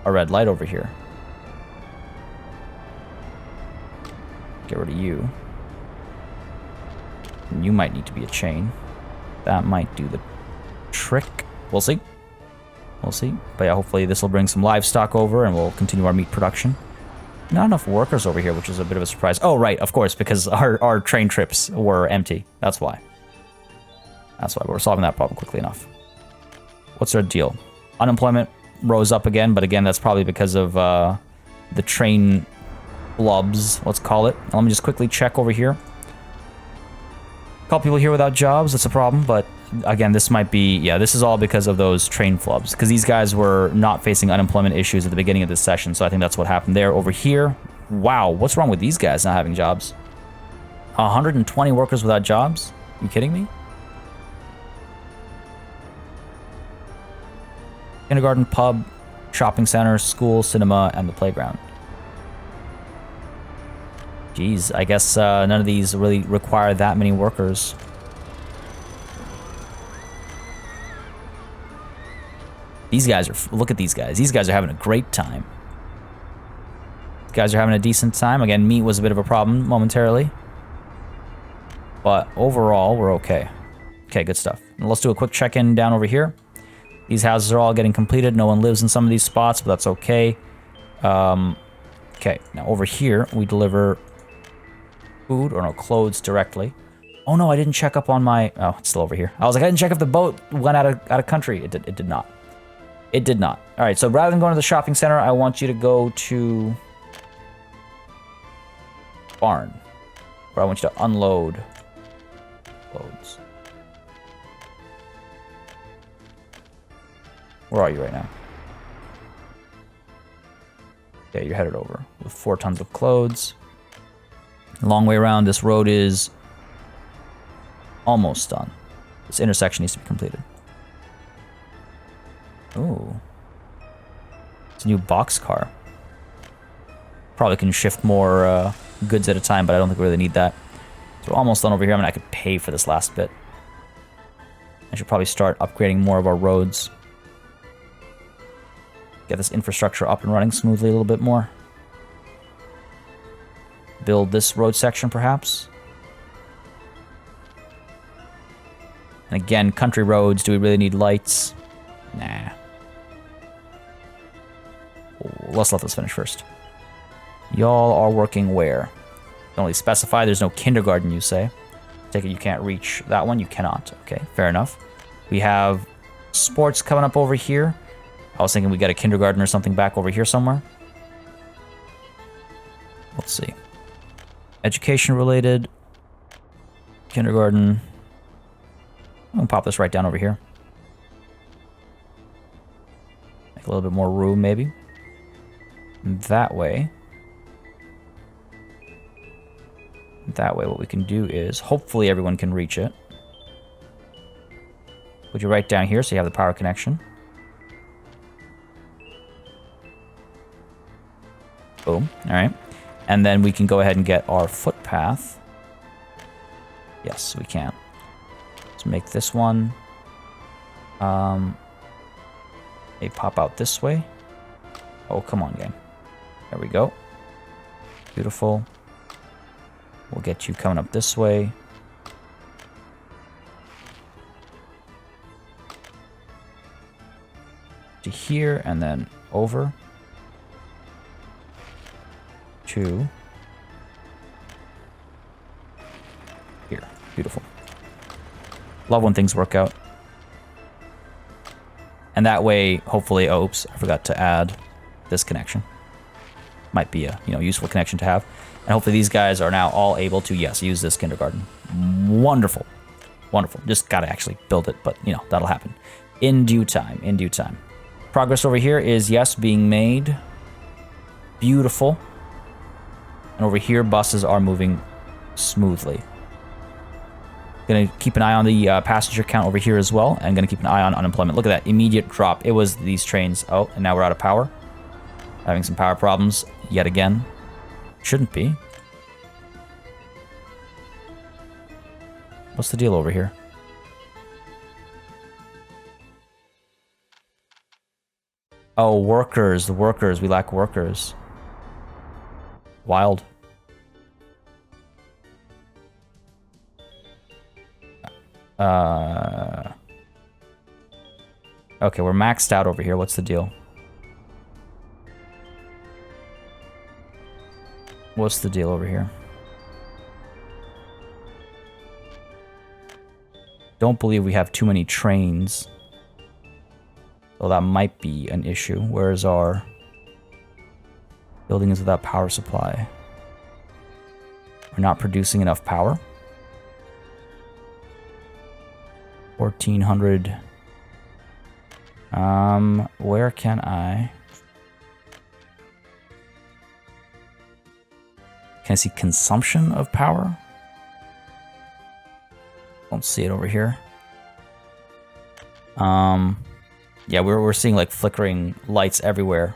a red light over here. Get rid of you. And you might need to be a chain. That might do the trick. We'll see. We'll see. But yeah, hopefully this will bring some livestock over and we'll continue our meat production. Not enough workers over here, which is a bit of a surprise. Oh, right, of course, because our train trips were empty. That's why. That's why. But we're solving that problem quickly enough. What's our deal? Unemployment rose up again, but again, that's probably because of the train blobs, let's call it. Now, let me just quickly check over here. A couple people here without jobs, that's a problem, but again, this might be, yeah, this is all because of those train flubs, because these guys were not facing unemployment issues at the beginning of this session, so I think that's what happened there. Over here, wow, what's wrong with these guys not having jobs? 120 workers without jobs? You kidding me? Kindergarten, pub, shopping center, school, cinema, and the playground. Geez, I guess none of these really require that many workers. These guys are, look at these guys. These guys are having a great time. These guys are having a decent time. Again, meat was a bit of a problem momentarily. But overall, we're okay. Okay, good stuff. And let's do a quick check-in down over here. These houses are all getting completed. No one lives in some of these spots, but that's okay. Okay, now over here, we deliver food, or no, clothes directly. Oh no, I didn't check up on my, oh, it's still over here. I was like, I didn't check if the boat went out of country. It did not. It did not. All right, so rather than going to the shopping center, I want you to go to barn, where I want you to unload loads. Where are you right now? Yeah, you're headed over with 4 tons of clothes. Long way around. This road is almost done. This intersection needs to be completed. Ooh. It's a new box car. Probably can shift more goods at a time, but I don't think we really need that. So we're almost done over here. I mean, I could pay for this last bit. I should probably start upgrading more of our roads. Get this infrastructure up and running smoothly a little bit more. Build this road section, perhaps. And again, country roads, do we really need lights? Nah. Let's let this finish first. Y'all are working where? Don't really specify. There's no kindergarten, you say. Take it you can't reach that one. You cannot. Okay, fair enough. We have sports coming up over here. I was thinking we got a kindergarten or something back over here somewhere. Let's see. Education related. Kindergarten. I'm gonna pop this right down over here. Make a little bit more room, maybe. And that way, what we can do is, hopefully everyone can reach it. Put you right down here so you have the power connection. Boom. All right. And then we can go ahead and get our footpath. Yes, we can. Let's make this one. They pop out this way. Oh, come on, game. There we go. Beautiful. We'll get you coming up this way. To here, and then over. To here. Beautiful. Love when things work out. And that way, hopefully, oops, I forgot to add this connection. Might be a, useful connection to have. And hopefully these guys are now all able to, yes, use this kindergarten. Wonderful. Wonderful. Just gotta actually build it, but, that'll happen. In due time, in due time. Progress over here is, yes, being made. Beautiful. And over here, buses are moving smoothly. Gonna keep an eye on the passenger count over here as well, and gonna keep an eye on unemployment. Look at that immediate drop. It was these trains. Oh, and now we're out of power. Having some power problems yet again. Shouldn't be. What's the deal over here? Oh, workers. The workers. We lack workers. Wild. Okay, we're maxed out over here. What's the deal? What's the deal over here? Don't believe we have too many trains. So that might be an issue. Where's our buildings without power supply? We're not producing enough power. 1400. Where can I see consumption of power? Don't see it over here. Yeah, we're seeing like flickering lights everywhere.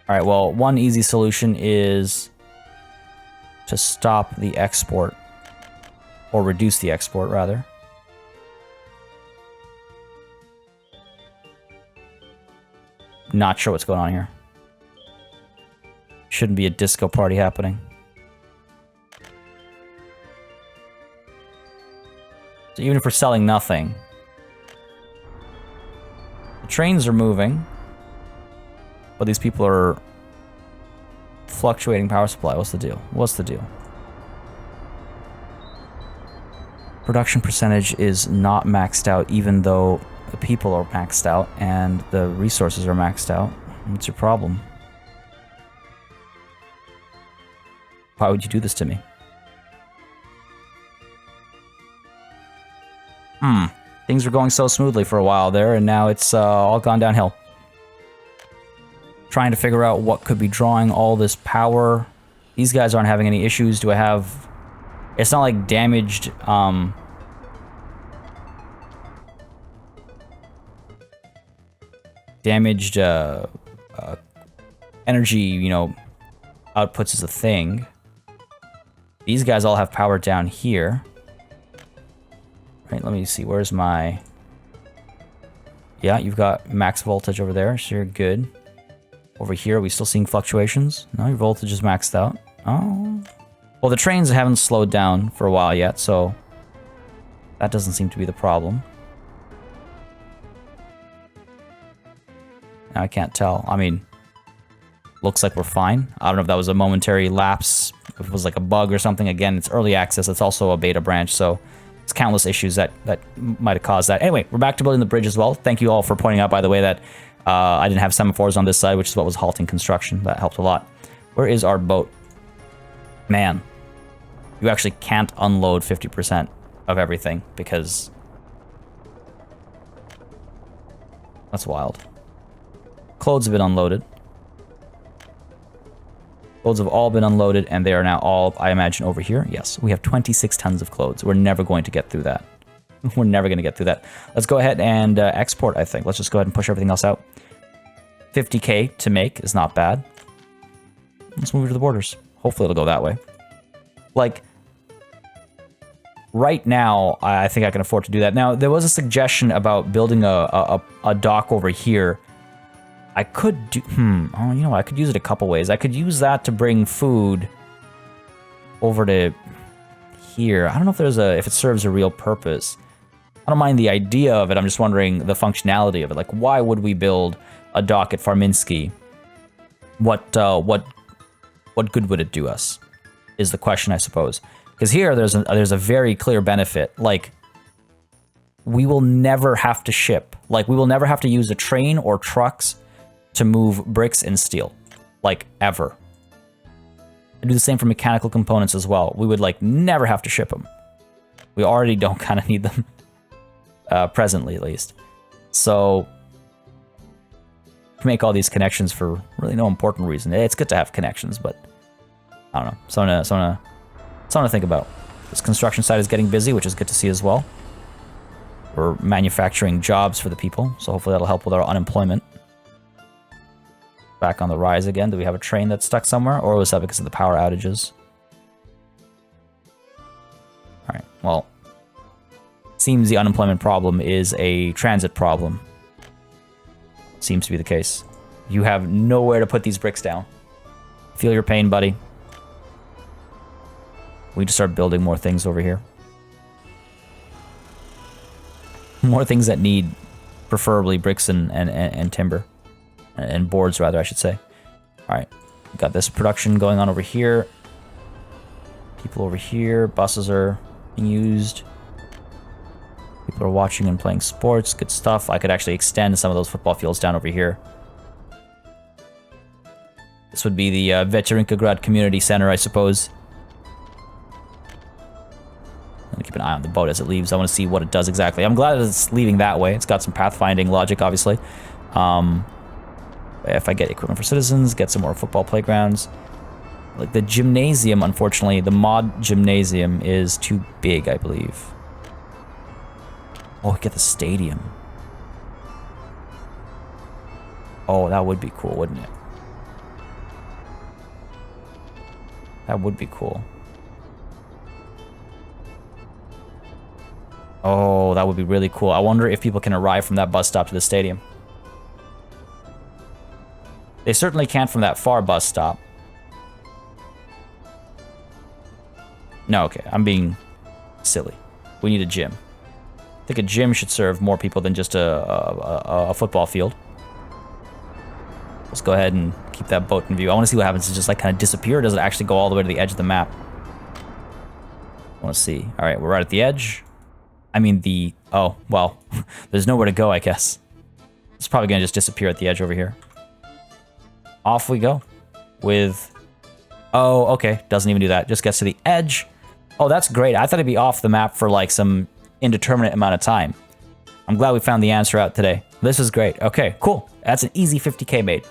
All right, well, one easy solution is to stop the export, or reduce the export rather. Not sure what's going on here. Shouldn't be a disco party happening. So even if we're selling nothing, the trains are moving, but these people are fluctuating power supply. What's the deal? What's the deal? Production percentage is not maxed out, even though the people are maxed out and the resources are maxed out. What's your problem? Why would you do this to me? Things were going so smoothly for a while there, and now it's all gone downhill. Trying to figure out what could be drawing all this power. These guys aren't having any issues. Do I have... It's not like damaged... damaged energy, outputs is a thing. These guys all have power down here. Right, let me see, where's my... Yeah, you've got max voltage over there, so you're good. Over here, are we still seeing fluctuations? No, your voltage is maxed out. Oh. Well, the trains haven't slowed down for a while yet, so that doesn't seem to be the problem. I can't tell. I mean, looks like we're fine. I don't know if that was a momentary lapse, if it was like a bug or something. Again, it's early access. It's also a beta branch, so it's countless issues that might have caused that. Anyway, we're back to building the bridge as well. Thank you all for pointing out, by the way, that I didn't have semaphores on this side, which is what was halting construction. That helped a lot. Where is our boat? Man, you actually can't unload 50% of everything because That's wild. Clothes have been unloaded. Clothes have all been unloaded, and they are now all, I imagine, over here. Yes, we have 26 tons of clothes. We're never going to get through that. We're never going to get through that. Let's go ahead and export, I think. Let's just go ahead and push everything else out. 50K to make is not bad. Let's move to the borders. Hopefully it'll go that way. Like, right now, I think I can afford to do that. Now, there was a suggestion about building a dock over here. I could do... Oh, you know what? I could use it a couple ways. I could use that to bring food over to here. I don't know if there's if it serves a real purpose. I don't mind the idea of it. I'm just wondering the functionality of it. Like, why would we build a dock at Farminsky? What good would it do us? Is the question, I suppose. Because here, there's a very clear benefit. Like, we will never have to ship. Like, we will never have to use a train or trucks to move bricks and steel. Like, ever. I do the same for mechanical components as well. We would, like, never have to ship them. We already don't kind of need them. Presently, at least. So, to make all these connections for really no important reason. It's good to have connections, but I don't know. Something to think about. This construction site is getting busy, which is good to see as well. We're manufacturing jobs for the people, so hopefully that'll help with our unemployment. Back on the rise again. Do we have a train that's stuck somewhere, or was that because of the power outages? All right. Well, seems the unemployment problem is a transit problem. Seems to be the case. You have nowhere to put these bricks down. Feel your pain, buddy. We just start building more things over here. More things that need, preferably, bricks and timber. And boards, rather, I should say. Alright. Got this production going on over here. People over here. Buses are being used. People are watching and playing sports. Good stuff. I could actually extend some of those football fields down over here. This would be the Vecherinkograd Community Center, I suppose. I'm gonna keep an eye on the boat as it leaves. I want to see what it does exactly. I'm glad that it's leaving that way. It's got some pathfinding logic, obviously. If I get equipment for citizens, get some more football playgrounds. Like the gymnasium, unfortunately, the mod gymnasium is too big, I believe. Oh, get the stadium. Oh, that would be cool, wouldn't it? That would be cool. Oh, that would be really cool. I wonder if people can arrive from that bus stop to the stadium. They certainly can't from that far bus stop. No, okay, I'm being silly. We need a gym. I think a gym should serve more people than just a football field. Let's go ahead and keep that boat in view. I want to see what happens. Does it just like kind of disappear, or does it actually go all the way to the edge of the map? I want to see. All right, we're right at the edge. I mean the... Oh, well, there's nowhere to go, I guess. It's probably going to just disappear at the edge over here. Off we go with... Oh, okay. Doesn't even do that. Just gets to the edge. Oh, that's great. I thought it'd be off the map for like some indeterminate amount of time. I'm glad we found the answer out today. This is great. Okay, cool. That's an easy 50K made.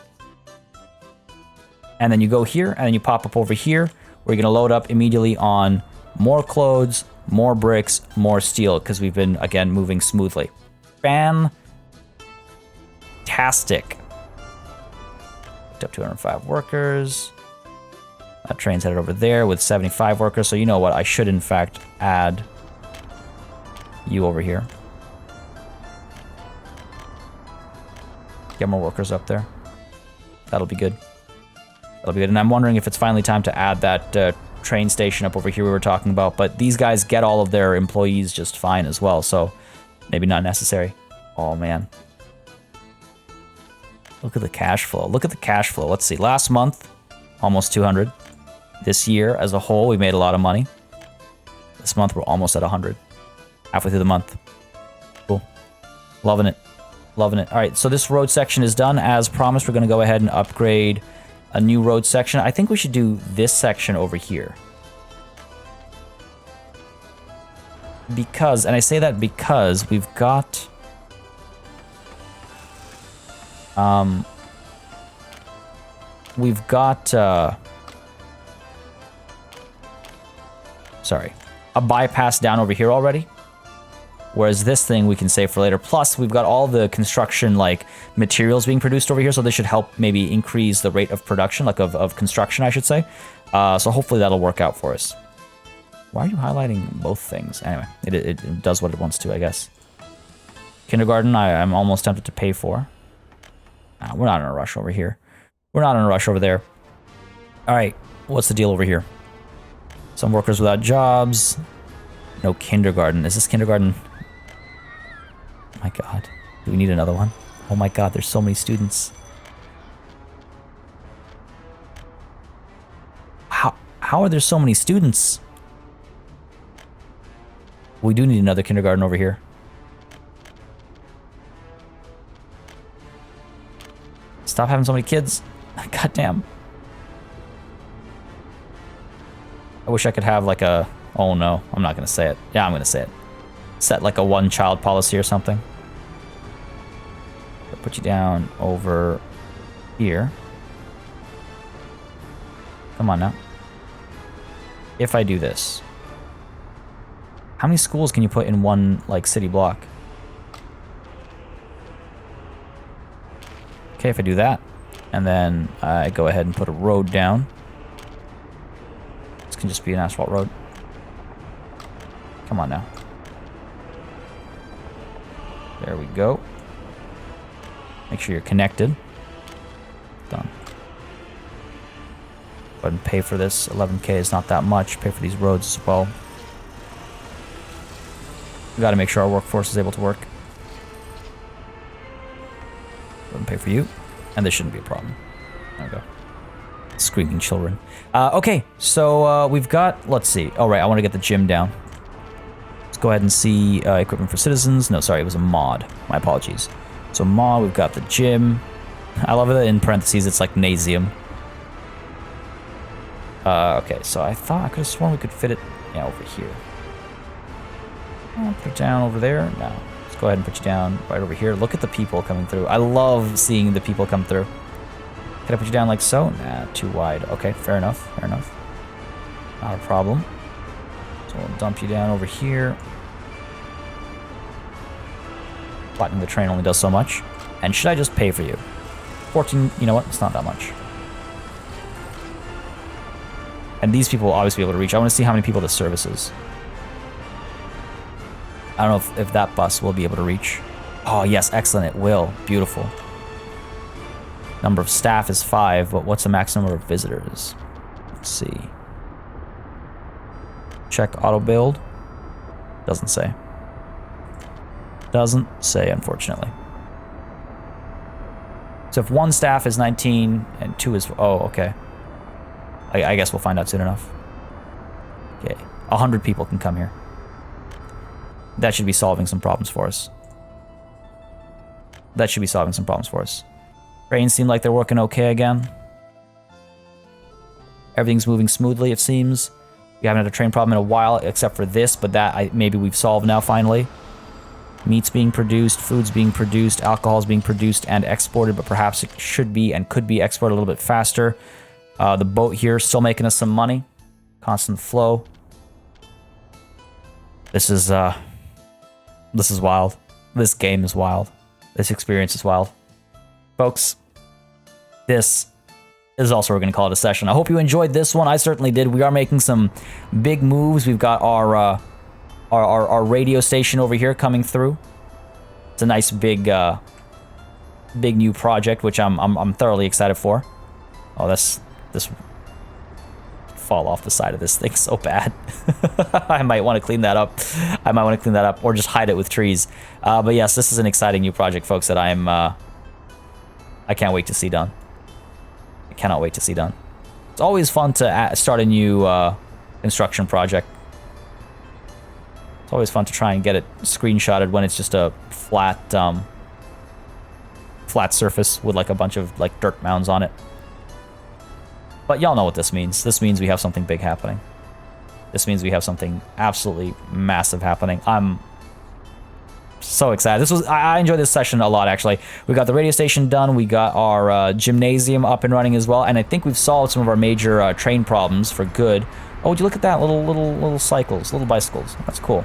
And then you go here, and then you pop up over here, where you're going to load up immediately on more clothes, more bricks, more steel, because we've been, again, moving smoothly. Fantastic. Picked up 205 workers. That train's headed over there with 75 workers, so you know what? I should, in fact, add you over here. Get more workers up there. That'll be good. That'll be good. And I'm wondering if it's finally time to add that train station up over here we were talking about. But these guys get all of their employees just fine as well, so maybe not necessary. Oh, man. Look at the cash flow. Look at the cash flow. Let's see. Last month, almost 200. This year, as a whole, we made a lot of money. This month, we're almost at 100. Halfway through the month. Cool. Loving it. Loving it. All right, so this road section is done. As promised, we're going to go ahead and upgrade a new road section. I think we should do this section over here. Because, and I say that because we've got We've got, sorry, a bypass down over here already. Whereas this thing we can save for later. Plus, we've got all the construction, like, materials being produced over here, so this should help maybe increase the rate of production, like, of construction, I should say. So hopefully that'll work out for us. Why are you highlighting both things? Anyway, it does what it wants to, I guess. Kindergarten, I'm almost tempted to pay for. Nah, we're not in a rush over here. We're not in a rush over there. All right, what's the deal over here? Some workers without jobs. No kindergarten. Is this kindergarten? Oh my god. Do we need another one? Oh my god, there's so many students. How are there so many students? We do need another kindergarten over here. Stop having so many kids. God damn. I wish I could have like a... Oh no, I'm not gonna say it. Yeah, I'm gonna say it. Set like a one-child policy or something. I'll put you down over here. Come on now. If I do this, how many schools can you put in one like city block? Okay, if I do that, and then I go ahead and put a road down. This can just be an asphalt road. Come on now. There we go. Make sure you're connected. Done. Go ahead and pay for this. 11K is not that much. Pay for these roads as well. We gotta make sure our workforce is able to work. Go ahead and pay for you. And this shouldn't be a problem. There we go. Screaming children. Okay, so we've got, let's see. Oh, right, I want to get the gym down. Let's go ahead and see equipment for citizens. No, sorry, it was a mod. My apologies. So mod, we've got the gym. I love it in parentheses, it's like Nasium. Okay, so I thought I could have sworn we could fit it, yeah, over here. I'll put it down over there. No, let's go ahead and put you down right over here. Look at the people coming through. I love seeing the people come through. Can I put you down like so? Nah, too wide. Okay, fair enough, fair enough. Not a problem. So we'll dump you down over here. Flattening the train only does so much. And should I just pay for you? 14, you know what? It's not that much. And these people will obviously be able to reach. I want to see how many people this services. I don't know if that bus will be able to reach. Oh, yes, excellent. It will. Beautiful. Number of staff is 5, but what's the max number of visitors? Let's see. Check auto build. Doesn't say. Doesn't say, unfortunately. So if one staff is 19 and 2 is... Oh, okay. I guess we'll find out soon enough. Okay. 100 people can come here. That should be solving some problems for us. That should be solving some problems for us. Trains seem like they're working okay again. Everything's moving smoothly, it seems. We haven't had a train problem in a while, except for this, but that maybe we've solved now, finally. Meat's being produced, food's being produced, alcohol's being produced and exported, but perhaps it should be and could be exported a little bit faster. The boat here is still making us some money. Constant flow. This is wild. This game is wild. This experience is wild. Folks, this is also, we're going to call it a session. I hope you enjoyed this one. I certainly did. We are making some big moves. We've got our radio station over here coming through. It's a nice big new project, which I'm thoroughly excited for. Oh, this fall off the side of this thing so bad. I might want to clean that up. I might want to clean that up or just hide it with trees. But yes, this is an exciting new project, folks, that I can't wait to see done. I cannot wait to see done. It's always fun to start a new construction project. It's always fun to try and get it screenshotted when it's just a flat surface with like a bunch of like dirt mounds on it. But y'all know what this means. This means we have something big happening. This means we have something absolutely massive happening. I'm So excited. I enjoyed this session a lot, actually. We got the radio station done. We got our gymnasium up and running as well. And I think we've solved some of our major train problems for good. Oh, would you look at that? Little cycles, little bicycles. That's cool.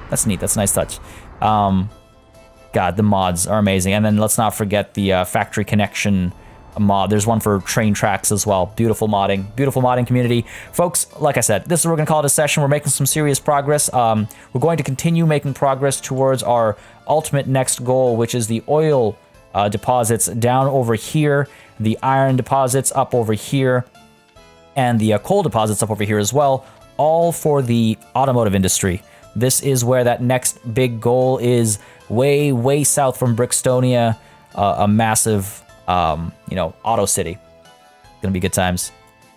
That's neat. That's a nice touch. God, the mods are amazing. And then let's not forget the factory connection mod. There's one for train tracks as well. Beautiful modding community. Folks, like I said, this is what we're going to call it a session. We're making some serious progress. We're going to continue making progress towards our ultimate next goal, which is the oil deposits down over here, the iron deposits up over here, and the coal deposits up over here as well, all for the automotive industry. This is where that next big goal is, way south from Brickstonia, a massive auto city. Gonna be good times.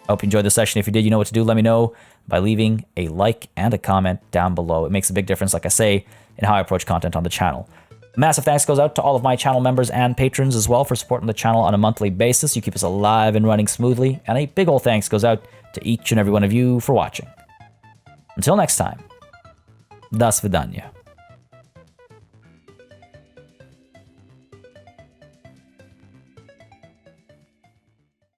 I hope you enjoyed the session. If you did, you know what to do. Let me know by leaving a like and a comment down below. It makes a big difference, like I say, in how I approach content on the channel. A massive thanks goes out to all of my channel members and patrons as well for supporting the channel on a monthly basis. You keep us alive and running smoothly. And a big ol' thanks goes out to each and every one of you for watching. Until next time, до свидания.